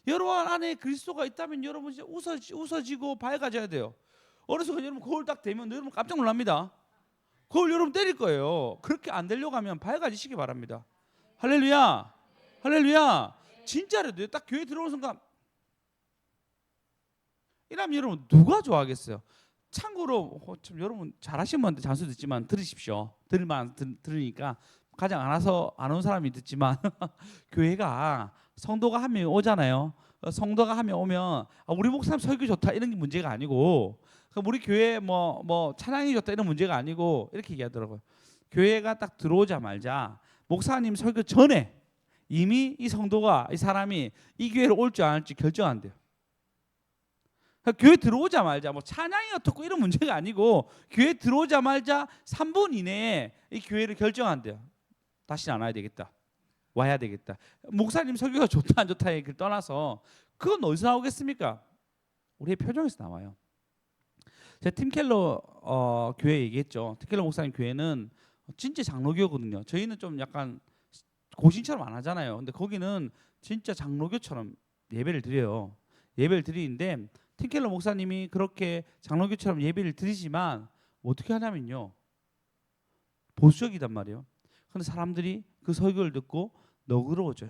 여러분 안에 그리스도가 있다면 여러분 이제 웃어지고 밝아져야 돼요. 어느 순간 여러분 거울 딱 되면 여러분 깜짝 놀랍니다. 거울 여러분 때릴 거예요. 그렇게 안 되려고 하면 밝아지시기 바랍니다. 할렐루야, 할렐루야. 진짜로 딱 교회 들어오는 순간 이러면 여러분 누가 좋아하겠어요? 참고로 참 여러분 잘하시는 분한테 잔소 듣지만 들으십시오. 들으니까 가장 안 온 사람이 듣지만 교회가 성도가 한 명 오잖아요. 성도가 한 명 오면 우리 목사님 설교 좋다 이런 게 문제가 아니고 우리 교회 뭐 찬양이 좋다 이런 문제가 아니고 이렇게 얘기하더라고요. 교회가 딱 들어오자마자 목사님 설교 전에 이미 이 성도가 이 사람이 이 교회를 올 줄 안 올지 결정한대요. 교회 들어오자마자 뭐 찬양이 어떻고 이런 문제가 아니고 교회 들어오자마자 3분 이내에 이 교회를 결정한대요. 다시는 안 와야 되겠다. 와야 되겠다. 목사님 설교가 좋다 안 좋다 얘기를 떠나서 그건 어디서 나오겠습니까? 우리의 표정에서 나와요. 제가 팀켈러 교회 얘기했죠. 팀켈러 목사님 교회는 진짜 장로교거든요. 저희는 좀 약간 고신처럼 안 하잖아요. 근데 거기는 진짜 장로교처럼 예배를 드려요. 예배를 드리는데 팀켈러 목사님이 그렇게 장로교처럼 예배를 드리지만 어떻게 하냐면요. 보수적이단 말이에요. 그런데 사람들이 그 설교를 듣고 너그러워져요.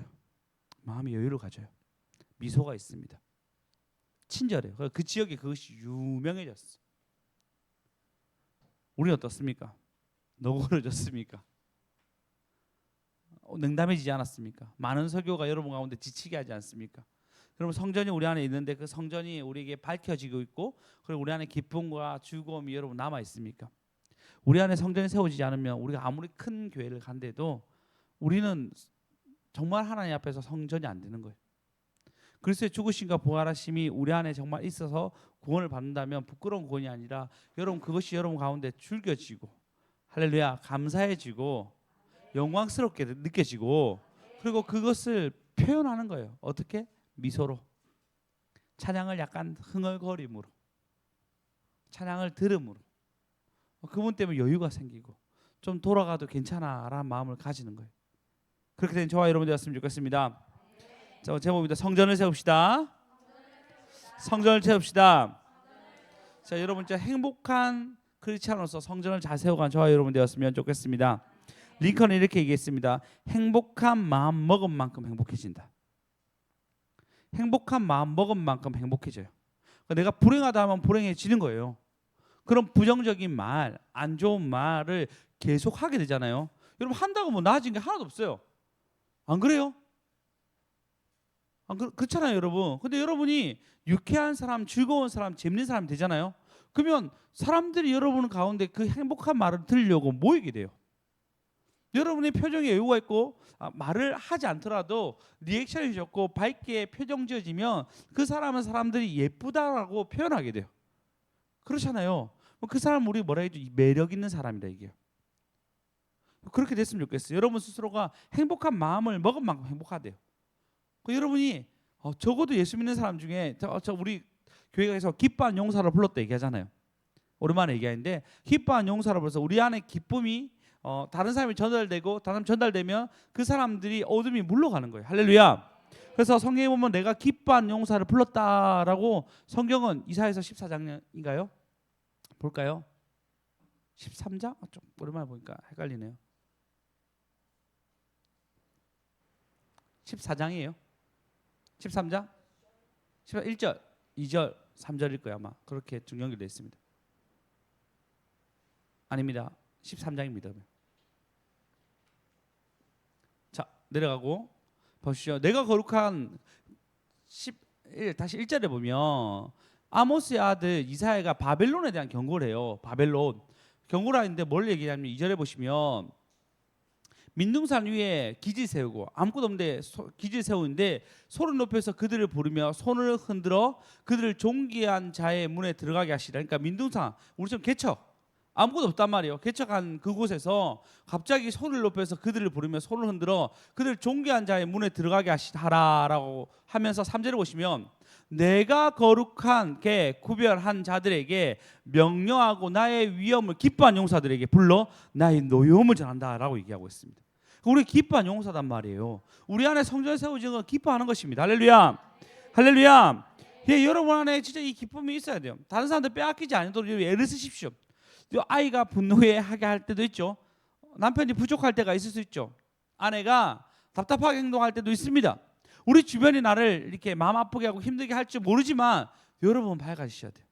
마음의 여유를 가져요. 미소가 있습니다. 친절해요. 그 지역에 그것이 유명해졌어. 우리는 어떻습니까? 너그러졌습니까? 냉담해지지 않았습니까? 많은 설교가 여러분 가운데 지치게 하지 않습니까? 여러분 성전이 우리 안에 있는데 그 성전이 우리에게 밝혀지고 있고 그리고 우리 안에 기쁨과 즐거움이 여러분 남아 있습니까? 우리 안에 성전이 세워지지 않으면 우리가 아무리 큰 교회를 간데도 우리는 정말 하나님 앞에서 성전이 안 되는 거예요. 그리스도의 죽으심과 부활하심이 우리 안에 정말 있어서 구원을 받는다면 부끄러운 구원이 아니라 여러분 그것이 여러분 가운데 즐겨지고 할렐루야 감사해지고 영광스럽게 느껴지고 그리고 그것을 표현하는 거예요. 어떻게? 미소로 찬양을 약간 흥얼거림으로 찬양을 들음으로 그분 때문에 여유가 생기고 좀 돌아가도 괜찮아라는 마음을 가지는 거예요. 그렇게 된 저와 여러분 되었으면 좋겠습니다. 자, 제목입니다. 성전을 세웁시다. 성전을 세웁시다. 자, 여러분 진짜 행복한 크리스찬으로서 성전을 잘 세워간 저와 여러분 되었으면 좋겠습니다. 링컨은 이렇게 얘기했습니다. 행복한 마음 먹은 만큼 행복해진다. 행복한 마음 먹은 만큼 행복해져요. 내가 불행하다 하면 불행해지는 거예요. 그런 부정적인 말, 안 좋은 말을 계속 하게 되잖아요. 여러분 한다고 뭐 나아진 게 하나도 없어요. 안 그래요? 그렇잖아요, 여러분. 근데 여러분이 유쾌한 사람, 즐거운 사람, 재밌는 사람이 되잖아요. 그러면 사람들이 여러분 가운데 그 행복한 말을 들으려고 모이게 돼요. 여러분의 표정에 여유가 있고 말을 하지 않더라도 리액션이 좋고 밝게 표정 지어지면 그 사람은 사람들이 예쁘다라고 표현하게 돼요. 그렇잖아요. 그 사람 우리 뭐라 해도 매력 있는 사람이다 이게. 그렇게 됐으면 좋겠어요. 여러분 스스로가 행복한 마음을 먹은 만큼 행복하대요. 여러분이 적어도 예수 믿는 사람 중에 우리 교회에서 기뻐한 용사를 불렀다 얘기하잖아요. 오랜만에 얘기하는데 기뻐한 용사를 불러서 우리 안에 기쁨이 다른 사람이 전달되고 다른 사람 전달되면 그 사람들이 어둠이 물러가는 거예요. 할렐루야. 그래서 성경에 보면 내가 기뻐한 용사를 불렀다라고 성경은 이사야서 14장인가요? 볼까요? 13장? 좀 오랜만에 보니까 헷갈리네요. 14장이에요. 13장? 1절, 2절, 3절일 거예요 아마. 그렇게 좀 연결되어 있습니다. 아닙니다. 13장입니다. 자, 내려가고 보시죠. 내가 거룩한 1절에 보면 아모스의 아들 이사야가 바벨론에 대한 경고를 해요. 바벨론 경고를 하는데 뭘 얘기하냐면 2절에 보시면 민둥산 위에 기지 세우고 아무것도 없는데 기지 세우는데 소를 높여서 그들을 부르며 손을 흔들어 그들을 존귀한 자의 문에 들어가게 하시라. 그러니까 민둥산 우리처럼 개척 아무것도 없단 말이에요. 개척한 그곳에서 갑자기 손을 높여서 그들을 부르며 손을 흔들어 그들 존귀한 자의 문에 들어가게 하라라고 하면서 3절에 보시면 내가 거룩한 게 구별한 자들에게 명령하고 나의 위엄을 기뻐한 용사들에게 불러 나의 노여움을 전한다라고 얘기하고 있습니다. 우리 기뻐한 용사단 말이에요. 우리 안에 성전을 세우는 건 기뻐하는 것입니다. 할렐루야. 할렐루야. 예, 여러분 안에 진짜 이 기쁨이 있어야 돼요. 다른 사람들 빼앗기지 않도록 애를 쓰십시오. 아이가 분노하게 할 때도 있죠. 남편이 부족할 때가 있을 수 있죠. 아내가 답답하게 행동할 때도 있습니다. 우리 주변이 나를 이렇게 마음 아프게 하고 힘들게 할지 모르지만 여러분 밝아지셔야 돼요.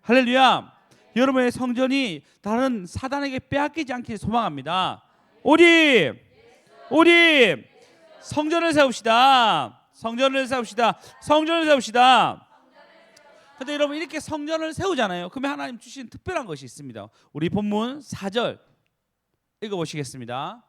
할렐루야. 여러분의 성전이 다른 사단에게 빼앗기지 않기를 소망합니다. 우리 성전을 세웁시다. 성전을 세웁시다. 성전을 세웁시다. 근데 여러분 이렇게 성전을 세우잖아요. 그러면 하나님 주신 특별한 것이 있습니다. 우리 본문 4절 읽어보시겠습니다.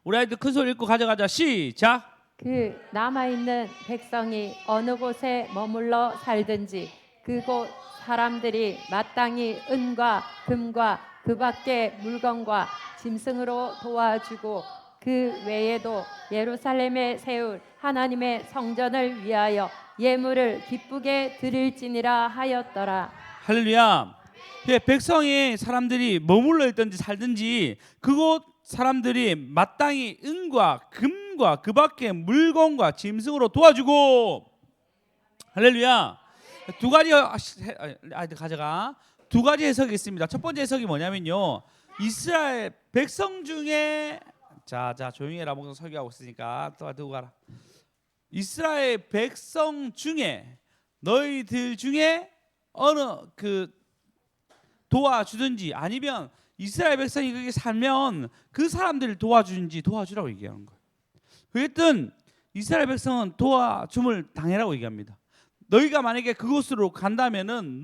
우리 아이들 큰 소리 읽고 가져가자. 시작. 그 남아있는 백성이 어느 곳에 머물러 살든지 그곳 사람들이 마땅히 은과 금과 그 밖의 물건과 짐승으로 도와주고 그 외에도 예루살렘에 세울 하나님의 성전을 위하여 예물을 기쁘게 드릴지니라 하였더라. 할렐루야. 예, 백성이 사람들이 머물러 있든지 살든지 그곳 사람들이 마땅히 은과 금과 그 밖의 물건과 짐승으로 도와주고. 할렐루야. 두 가지 아이들 가져가. 두 가지 해석이 있습니다. 첫 번째 해석이 뭐냐면요. 이스라엘 백성 중에 자 조용히 해라. 목사 설교하고 있으니까 또 두고 가라. 이스라엘 백성 중에 너희들 중에 어느 그 도와주든지 아니면 이스라엘 백성이 거기 살면 그 사람들을 도와주든지 도와주라고 얘기하는 거예요. 어쨌든 이스라엘 백성은 도와줌을 당해라고 얘기합니다. 너희가 만약에 그곳으로 간다면은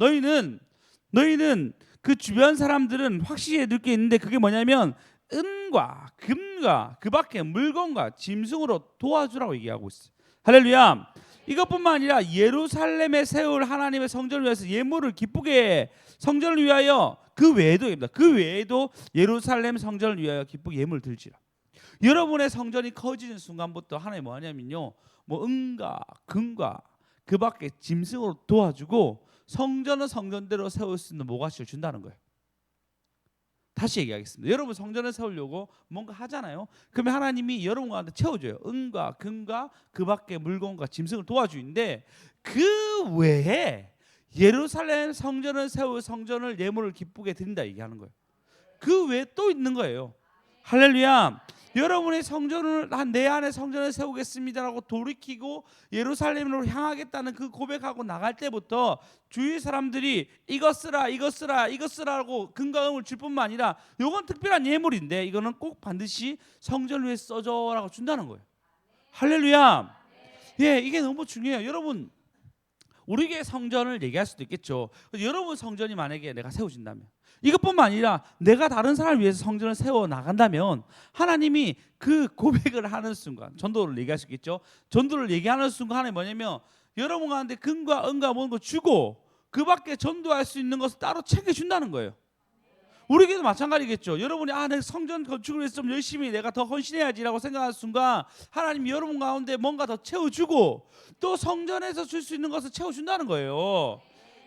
너희는 그 주변 사람들은 확실히 느낄 게 있는데 그게 뭐냐면 은과 금과 그 밖에 물건과 짐승으로 도와주라고 얘기하고 있어요. 할렐루야. 이것뿐만 아니라 예루살렘에 세울 하나님의 성전을 위해서 예물을 기쁘게 성전을 위하여 그 외에도 예루살렘 성전을 위하여 기쁘게 예물을 들지라. 여러분의 성전이 커지는 순간부터 하나님 뭐 하냐면요, 뭐 은과 금과 그 밖에 짐승으로 도와주고 성전은 성전대로 세울 수 있는 모가시를 준다는 거예요. 다시 얘기하겠습니다. 여러분 성전을 세우려고 뭔가 하잖아요. 그러면 하나님이 여러분 가운데 채워줘요. 은과 금과 그 밖의 물건과 짐승을 도와주는데 그 외에 예루살렘 성전을 세울 성전을 예물을 기쁘게 드린다 얘기하는 거예요. 그 외에 또 있는 거예요. 할렐루야. 여러분의 성전을 내 안에 성전을 세우겠습니다라고 돌이키고 예루살렘으로 향하겠다는 그 고백하고 나갈 때부터 주위 사람들이 이것 쓰라고 금과 금을 줄 뿐만 아니라 이건 특별한 예물인데 이거는 꼭 반드시 성전을 위해 써줘라고 준다는 거예요. 할렐루야. 예, 이게 너무 중요해요. 여러분 우리에게 성전을 얘기할 수도 있겠죠. 여러분 성전이 만약에 내가 세워진다면 이것뿐만 아니라 내가 다른 사람을 위해서 성전을 세워 나간다면 하나님이 그 고백을 하는 순간 전도를 얘기할 수 있겠죠. 전도를 얘기하는 순간 하나님 뭐냐면 여러분 가운데 금과 은과 모든 거 주고 그 밖에 전도할 수 있는 것을 따로 챙겨준다는 거예요. 우리에게도 마찬가지겠죠. 여러분이 내 성전 건축을 위해서 좀 열심히 내가 더 헌신해야지라고 생각하는 순간 하나님이 여러분 가운데 뭔가 더 채워주고 또 성전에서 줄 수 있는 것을 채워준다는 거예요.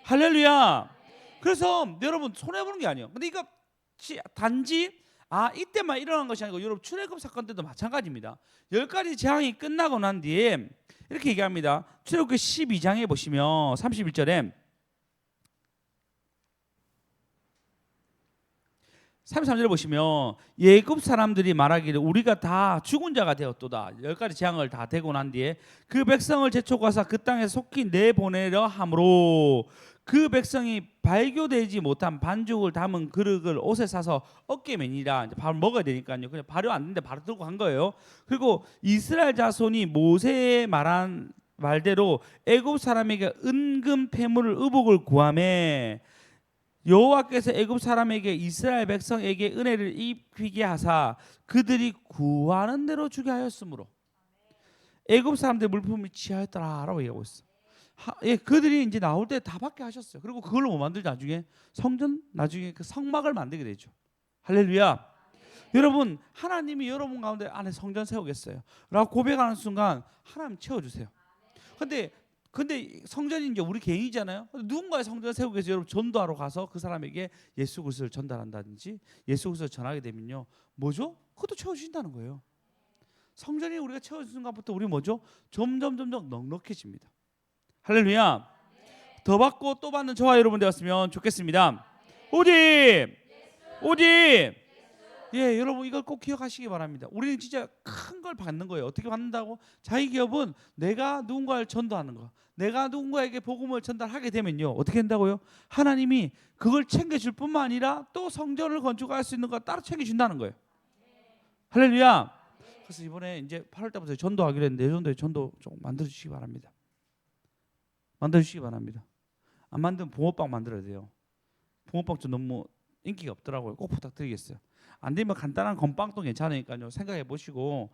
할렐루야. 그래서 여러분 손해보는 게 아니에요. 근데 이거 단지 이때만 일어난 것이 아니고 여러분 출애굽 사건 때도 마찬가지입니다. 10가지 재앙이 끝나고 난 뒤에 이렇게 얘기합니다. 출애굽기 12장에 보시면 31절에 33절에 보시면 예굽 사람들이 말하기를 우리가 다 죽은 자가 되었도다. 10가지 재앙을 다 되고 난 뒤에 그 백성을 제촉하사 그 땅에 속히 내보내려 함으로 그 백성이 발교되지 못한 반죽을 담은 그릇을 옷에 싸서 어깨에 매니라. 이제 밥을 먹어야 되니까요. 그냥 발효 안 되는데 바로 들고 간 거예요. 그리고 이스라엘 자손이 모세의 말한 말대로 애굽 사람에게 은금 패물을 의복을 구하매 여호와께서 애굽 사람에게 이스라엘 백성에게 은혜를 입히게 하사 그들이 구하는 대로 주게 하였으므로 애굽 사람들의 물품이 취하였더라라고 얘기하고 있어. 그들이 이제 나올 때 다 받게 하셨어요. 그리고 그걸로 뭐 만들지 나중에 성전 나중에 그 성막을 만들게 되죠. 할렐루야. 여러분 하나님이 여러분 가운데 안에 성전 세우겠어요 라고 고백하는 순간 하나님 채워주세요. 근데 근데 성전이 이제 우리 개인이잖아요. 누군가의 성전을 세우기 위해서 여러분 전도하러 가서 그 사람에게 예수 그리스도를 전달한다든지 예수 그리스도를 전하게 되면요, 뭐죠? 그것도 채워주신다는 거예요. 성전이 우리가 채워진 순간부터 우리 뭐죠? 점점 넉넉해집니다. 할렐루야. 더 받고 또 받는 저와 여러분 되었으면 좋겠습니다. 오직 예, 여러분 이걸 꼭 기억하시기 바랍니다. 우리는 진짜 큰 걸 받는 거예요. 어떻게 받는다고? 자기 기업은 내가 누군가를 전도하는 거, 내가 누군가에게 복음을 전달하게 되면요, 어떻게 된다고요? 하나님이 그걸 챙겨줄 뿐만 아니라 또 성전을 건축할 수 있는 거 따로 챙겨준다는 거예요. 할렐루야. 그래서 이번에 이제 8월 달부터 전도하기로 했는데 내년도에 전도 좀 만들어주시기 바랍니다. 만들어주시기 바랍니다. 안 만들면 붕어빵 만들어야 돼요. 붕어빵 좀 너무 인기가 없더라고요. 꼭 부탁드리겠어요. 안 되면 간단한 건빵도 괜찮으니까요. 생각해 보시고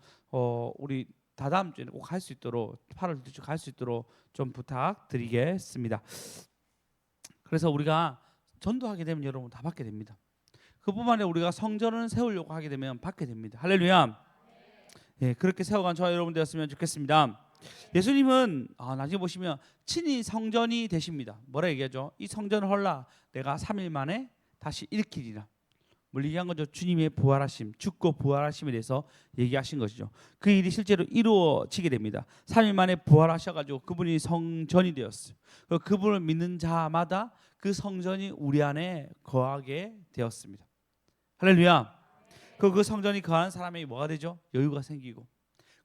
우리 다다음 주에는 꼭 할 수 있도록 8월 갈 수 있도록 좀 부탁드리겠습니다. 그래서 우리가 전도하게 되면 여러분 다 받게 됩니다. 그뿐만 아니라 우리가 성전을 세우려고 하게 되면 받게 됩니다. 할렐루야. 예, 그렇게 세워간 저와 여러분 되었으면 좋겠습니다. 예수님은 나중에 보시면 친히 성전이 되십니다. 뭐라 얘기하죠? 이 성전을 헐라 내가 3일 만에 다시 일으키리라. 뭘 얘기한 거죠? 주님의 부활하심, 죽고 부활하심에 대해서 얘기하신 것이죠. 그 일이 실제로 이루어지게 됩니다. 3일 만에 부활하셔가지고 그분이 성전이 되었어요. 그분을 믿는 자마다 그 성전이 우리 안에 거하게 되었습니다. 할렐루야. 그 성전이 거하는 사람에게 뭐가 되죠? 여유가 생기고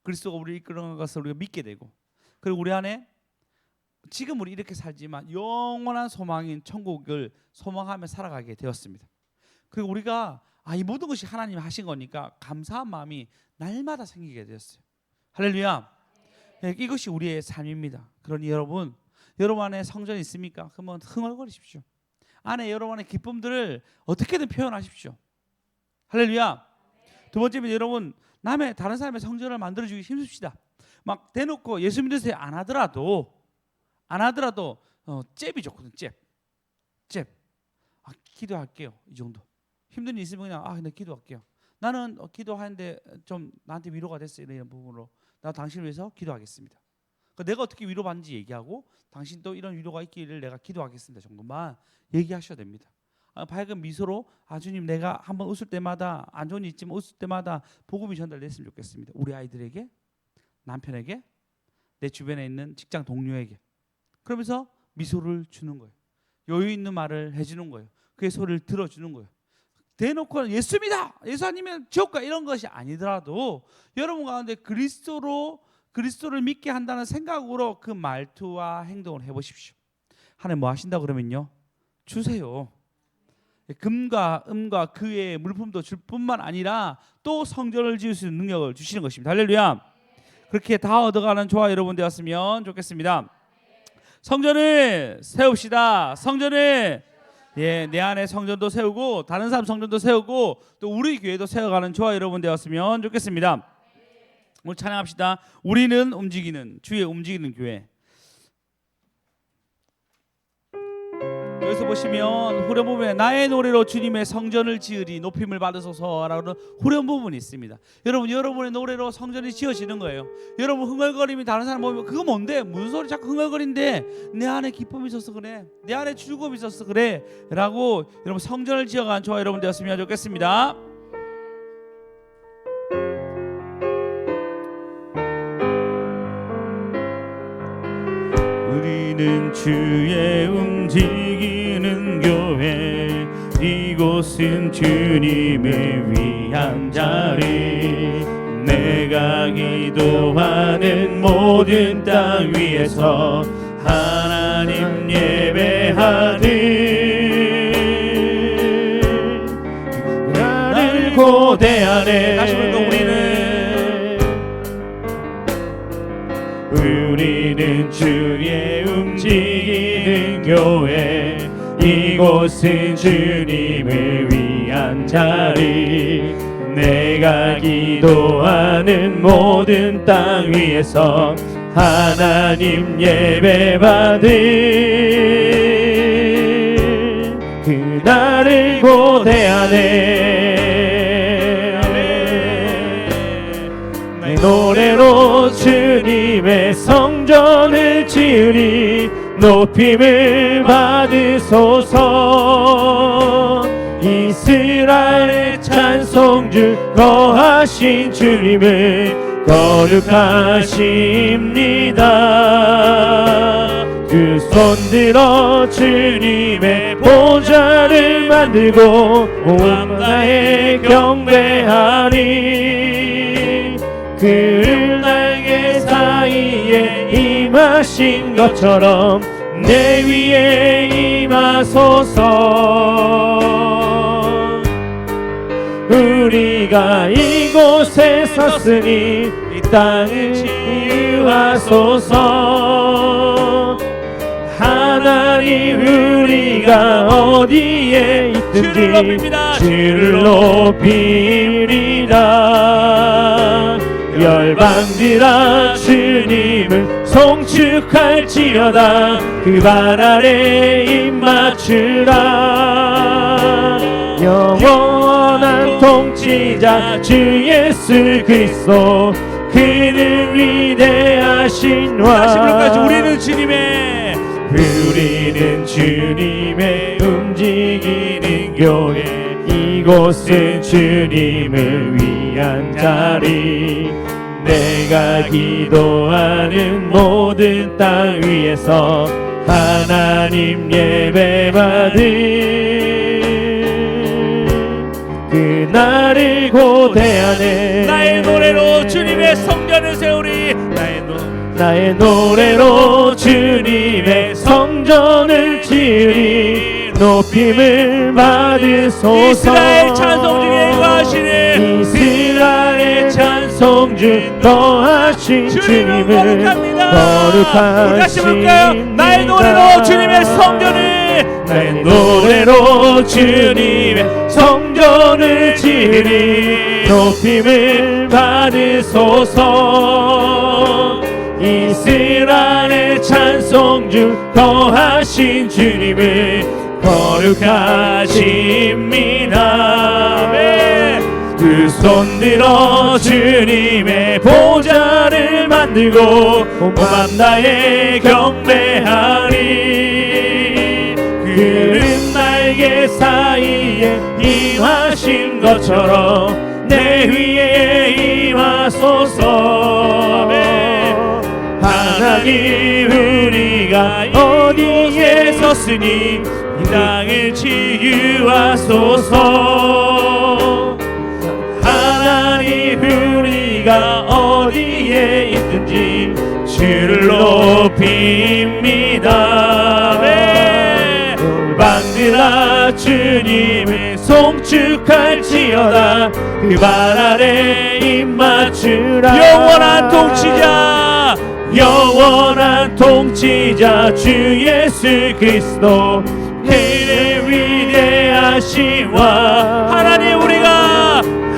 그리스도가 우리를 이끌어가는 것을 우리가 믿게 되고, 그리고 우리 안에 지금 우리 이렇게 살지만 영원한 소망인 천국을 소망하며 살아가게 되었습니다. 그리고 우리가 이 모든 것이 하나님이 하신 거니까 감사한 마음이 날마다 생기게 되었어요. 할렐루야. 네, 이것이 우리의 삶입니다. 그러니 여러분 안에 성전이 있습니까? 그러면 흥얼거리십시오. 안에 여러분 안에 기쁨들을 어떻게든 표현하십시오. 할렐루야. 두 번째는 여러분 다른 사람의 성전을 만들어주기 힘씁시다. 막 대놓고 예수 믿으세요 안 하더라도 잽이 좋거든. 잽. 기도할게요. 이 정도. 힘든 일 있으면 그냥 나 기도할게요. 나는 기도하는데 좀 나한테 위로가 됐어요. 이런 부분으로 나 당신을 위해서 기도하겠습니다. 그러니까 내가 어떻게 위로받는지 얘기하고 당신도 이런 위로가 있기를 내가 기도하겠습니다 정도만 얘기하셔야 됩니다. 밝은 미소로 주님 내가 한번 웃을 때마다 안 좋은 일 있지만 웃을 때마다 복음이 전달됐으면 좋겠습니다. 우리 아이들에게, 남편에게, 내 주변에 있는 직장 동료에게. 그러면서 미소를 주는 거예요. 여유 있는 말을 해주는 거예요. 그의 소리를 들어주는 거예요. 대놓고 예수입니다, 예수 아니면 지옥 가, 이런 것이 아니더라도 여러분 가운데 그리스도를 믿게 한다는 생각으로 그 말투와 행동을 해보십시오. 하나님 뭐 하신다 그러면요, 주세요. 금과 음과 그의 물품도 줄 뿐만 아니라 또 성전을 지을 수 있는 능력을 주시는 것입니다. 할렐루야. 그렇게 다 얻어가는 저와 여러분 되었으면 좋겠습니다. 성전을 세웁시다. 성전을 내 안에 성전도 세우고 다른 사람 성전도 세우고 또 우리 교회도 세워가는 저와 여러분 되었으면 좋겠습니다. 오늘 찬양합시다. 우리는 움직이는 주의 움직이는 교회. 여기서 보시면 후렴 부분에 나의 노래로 주님의 성전을 지으리 높임을 받으소서라는 후렴 부분이 있습니다. 여러분의 노래로 성전이 지어지는 거예요. 여러분 흥얼거림이 다른 사람 보면 그거 뭔데? 무슨 소리 자꾸 흥얼거린데? 내 안에 기쁨이 있어서 그래, 내 안에 즐거움이 있어서 그래 라고 여러분 성전을 지어간 저와 여러분 되었으면 좋겠습니다. 우리는 주의 움직이는 교회, 이곳은 주님을 위한 자리. 내가 기도하는 모든 땅 위에서 하나님 예배하는 나를 고대하네. 다시 한번 우리는 주의 움직이는 교회, 이곳은 주님을 위한 자리. 내가 기도하는 모든 땅 위에서 하나님 예배받은 그날을 고대하네. 내 노래로 주님의 성전 성전을 지으리 높임을 받으소서. 이스라엘의 찬송주 거하신 주님을 거룩하십니다. 두 손 들어 주님의 보좌를 만들고 오함나에 경배하리. 그를 날개 사이에 임하신 것처럼 내 위에 임하소서. 우리가 이곳에 섰으니 이 땅을 치유하소서. 하나님 우리가 어디에 있든지 주를 높이리라. 열방들아 주님을 송축할지어다. 그 발 아래 입맞추라. 영원한 통치자 주 예수 그리스도 그는 위대하신 왕. 우리는 주님의 움직이는 교회. 이곳은 주님을 위한 자리. 내가 기도하는 모든 땅 위에서 하나님 예배받을 그날을 고대하네. 나의 노래로 주님의 성전을 세우리. 나의 노래로 주님의 성전을 지으리. 높임을 받으소서. 이스라엘 찬송 중에 거하시네. 이스라엘 찬송 중 거하신 주님을 거룩하십니다. 나의 노래로 주님의 성전을, 나의 노래로 주님의 성전을 지으리. 높임을 받으소서. 이스라엘 찬송 중 거하신 주님을 거룩하십니다. 두 손 들어 주님의 보좌를 만들고 온맘 다해 경배하리. 그는 날개 사이에 임하신 것처럼 내 위에 임하소서. 하나님 우리가 어디에 섰으니 이 땅을 치유하소서. 하나님 우리가 어디에 있든지 주를 높입니다. 열방들아 주님을 송축할지어다. 그 발 아래 입맞추라. 영원한 통치자 주 예수 그리스도 그의 위대하신 왕.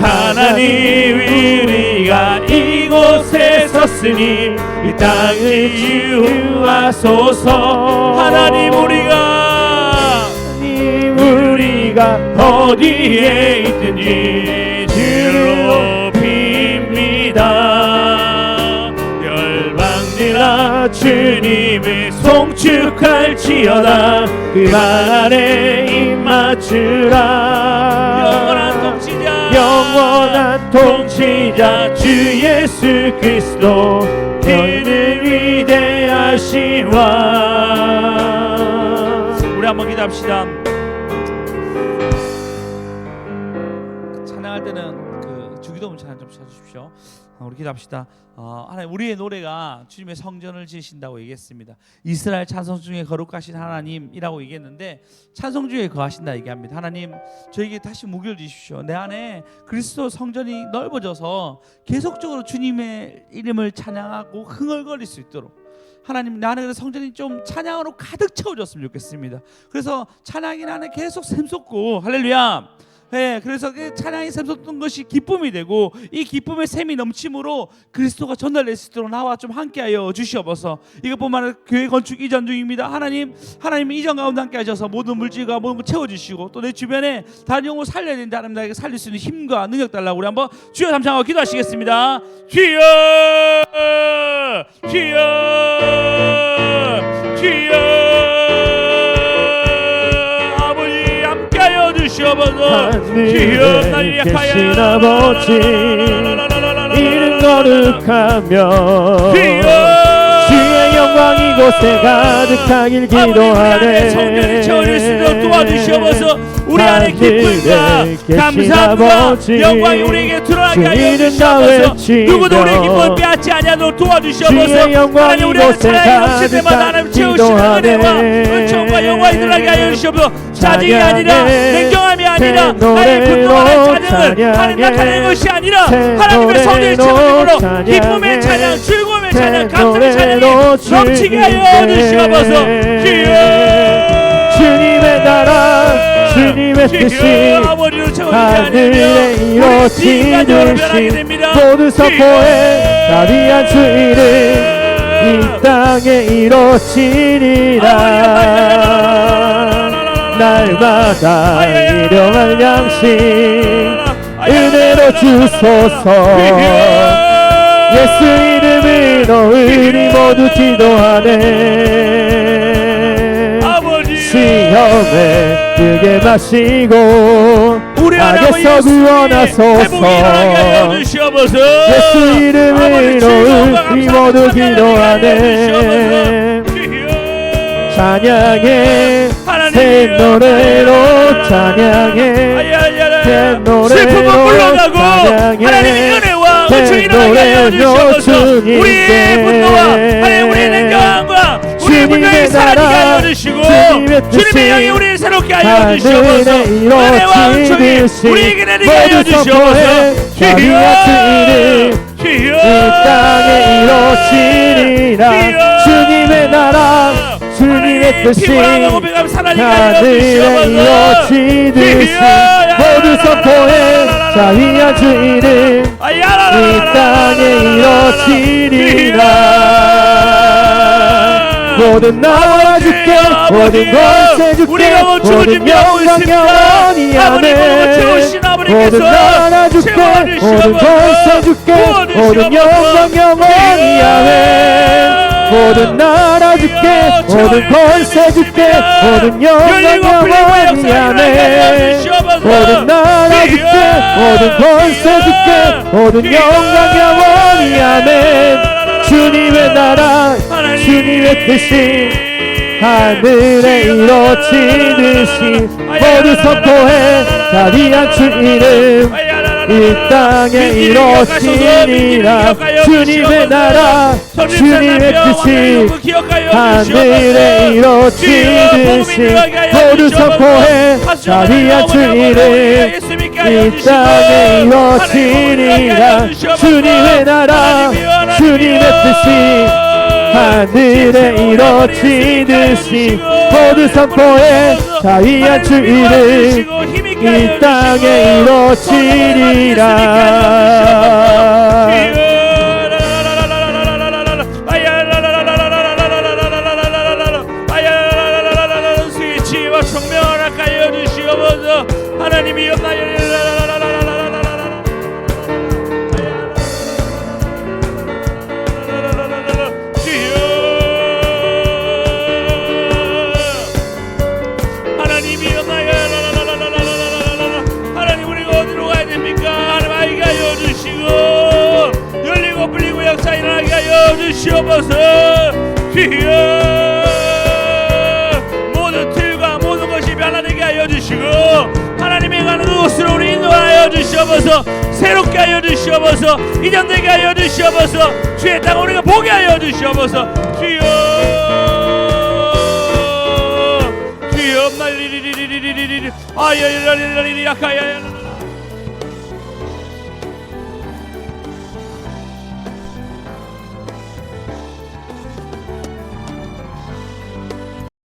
하나님 우리가 이곳에 섰으니 이 땅을 치유하소서. 하나님 우리가 어디에 있든지 주를 높입니다. 열방들아 주님을 송축할지어다. 그 발에 입맞추라. 영원한 통치자 주 예수 그리스도 그는 위대하신 왕. 우리 한번 기도합시다. 찬양할 때는 그 주기도문 찬양 좀 쳐주십시오. 우리 기도합시다. 하나님, 우리의 노래가 주님의 성전을 지으신다고 얘기했습니다. 이스라엘 찬송 중에 거룩하신 하나님이라고 얘기했는데 찬송 중에 거하신다 얘기합니다. 하나님, 저에게 다시 무기를 주십시오. 내 안에 그리스도 성전이 넓어져서 계속적으로 주님의 이름을 찬양하고 흥얼거릴 수 있도록, 하나님, 내 안에 성전이 좀 찬양으로 가득 채워졌으면 좋겠습니다. 그래서 찬양이 내 안에 계속 샘솟고, 할렐루야. 네, 그래서 그 찬양이 샘솟던 것이 기쁨이 되고, 이 기쁨의 샘이 넘침으로 그리스도가 전달될 수 있도록 나와 좀 함께하여 주시옵소서. 이것뿐만 아니라 교회 건축 이전 중입니다. 하나님 이전 가운데 함께 하셔서 모든 물질과 모든 걸 채워주시고, 또 내 주변에 다른 영혼을 살려야 되는데 하나님 나에게 살릴 수 있는 힘과 능력 달라고 우리 한번 주여 삼창하고 기도하시겠습니다. 주여, 주여. 하늘에 계신 아버지 이름 거룩하며 주의 영광 이곳에 가득하길 기도하네. 성령의 저를 쓰도록 도와주시옵소서. 우리 안에 기쁨과 감사함과 영광이 우리에게 드러나게 하여 주시옵소서. 누구도 우리의 기쁨을 빼앗지 아니하도록 도와주시옵소서. 하나님 우리 안에 찬양이 넘칠 때마다 하나님 채우시는 은혜와 은총과 영광이 드러나게 하여 주시옵소서. 자증이 아니라 냉정함이 아니라 하나님의 분노와 찬양을 하나님 나타내는 것이 아니라 하나님의 성령의 찬양으로 기쁨의 찬양, 즐거움의 찬양, 감사의 찬양이 넘치게 하여 주시옵소서. 주님의 나라 주님의 뜻이 하늘에 이루어지듯이 모두 선포해 자비한 주 이름 이 땅에 이루어지리라. 날마다 일용할 양식 은혜로 주소서. 예수 이름으로 우리 모두 기도하네. 시험에 크게 마시고 악에서 구원하소서. 예수 이름으로 우리 모두 기도하네. 찬양해 새 노래로 찬양해 새 노래로 찬양해 새 노래로 주님께 우리의 분노와 우리의 냉정함과 우리의 분노의 사랑이 하여 주시고 주님의 영이 우리를 새롭게 하여 주시옵소서. 은혜와 은총이 우리에게 내리게 하여 주시옵소서. 이 땅에 이루어지리라. 주님의 나라 주님의 뜻이 하늘에 이루어지듯이 모두 선포해 자비한 주 이름 이 땅에 이루어지리라. 모든 나라 주께 모든 권세 주께 모든 영광 영원히 아멘. 모든 나라 주께 모든 권세 주께 모든 영광 영원히 아멘. 모든 나라 주께 모든 권세 주께 모든 영광 영원히 아멘. 모든 나라 주께 모든 권세 주께 모든 영광 영원히 아멘. 주님의 나라 주님의 뜻이 하늘에 이루어지듯이 모두 선포해 자비한 주 이름 이 땅에 이루어지리라. 주님의 나라 주님의 뜻이 하늘에 이루어지듯이 모두 선포해 자비한 주 이름 이 땅에 이루어지리라. 주님의 나라 주님의 뜻이 하늘에 이루어지듯이 모두 선포해 자비한 주 이름 이 땅에 이루어지리라. 수치와 청명을 하여 주시옵소서. 하나님이 없나요? 역사 일어나게 하여 주시옵소서. 모든 틀과 모든 것이 변화되게 하여 주시고 하나님의 가는 그곳으로 우리 인도하여 주시옵소서. 새롭게 하여 주시옵소서. 이전되게 하여 주시옵소서. 주의 땅을 우리가 보게 하여 주시옵소서. 주여 주여 나리리리리리리리 아야야야야야야야야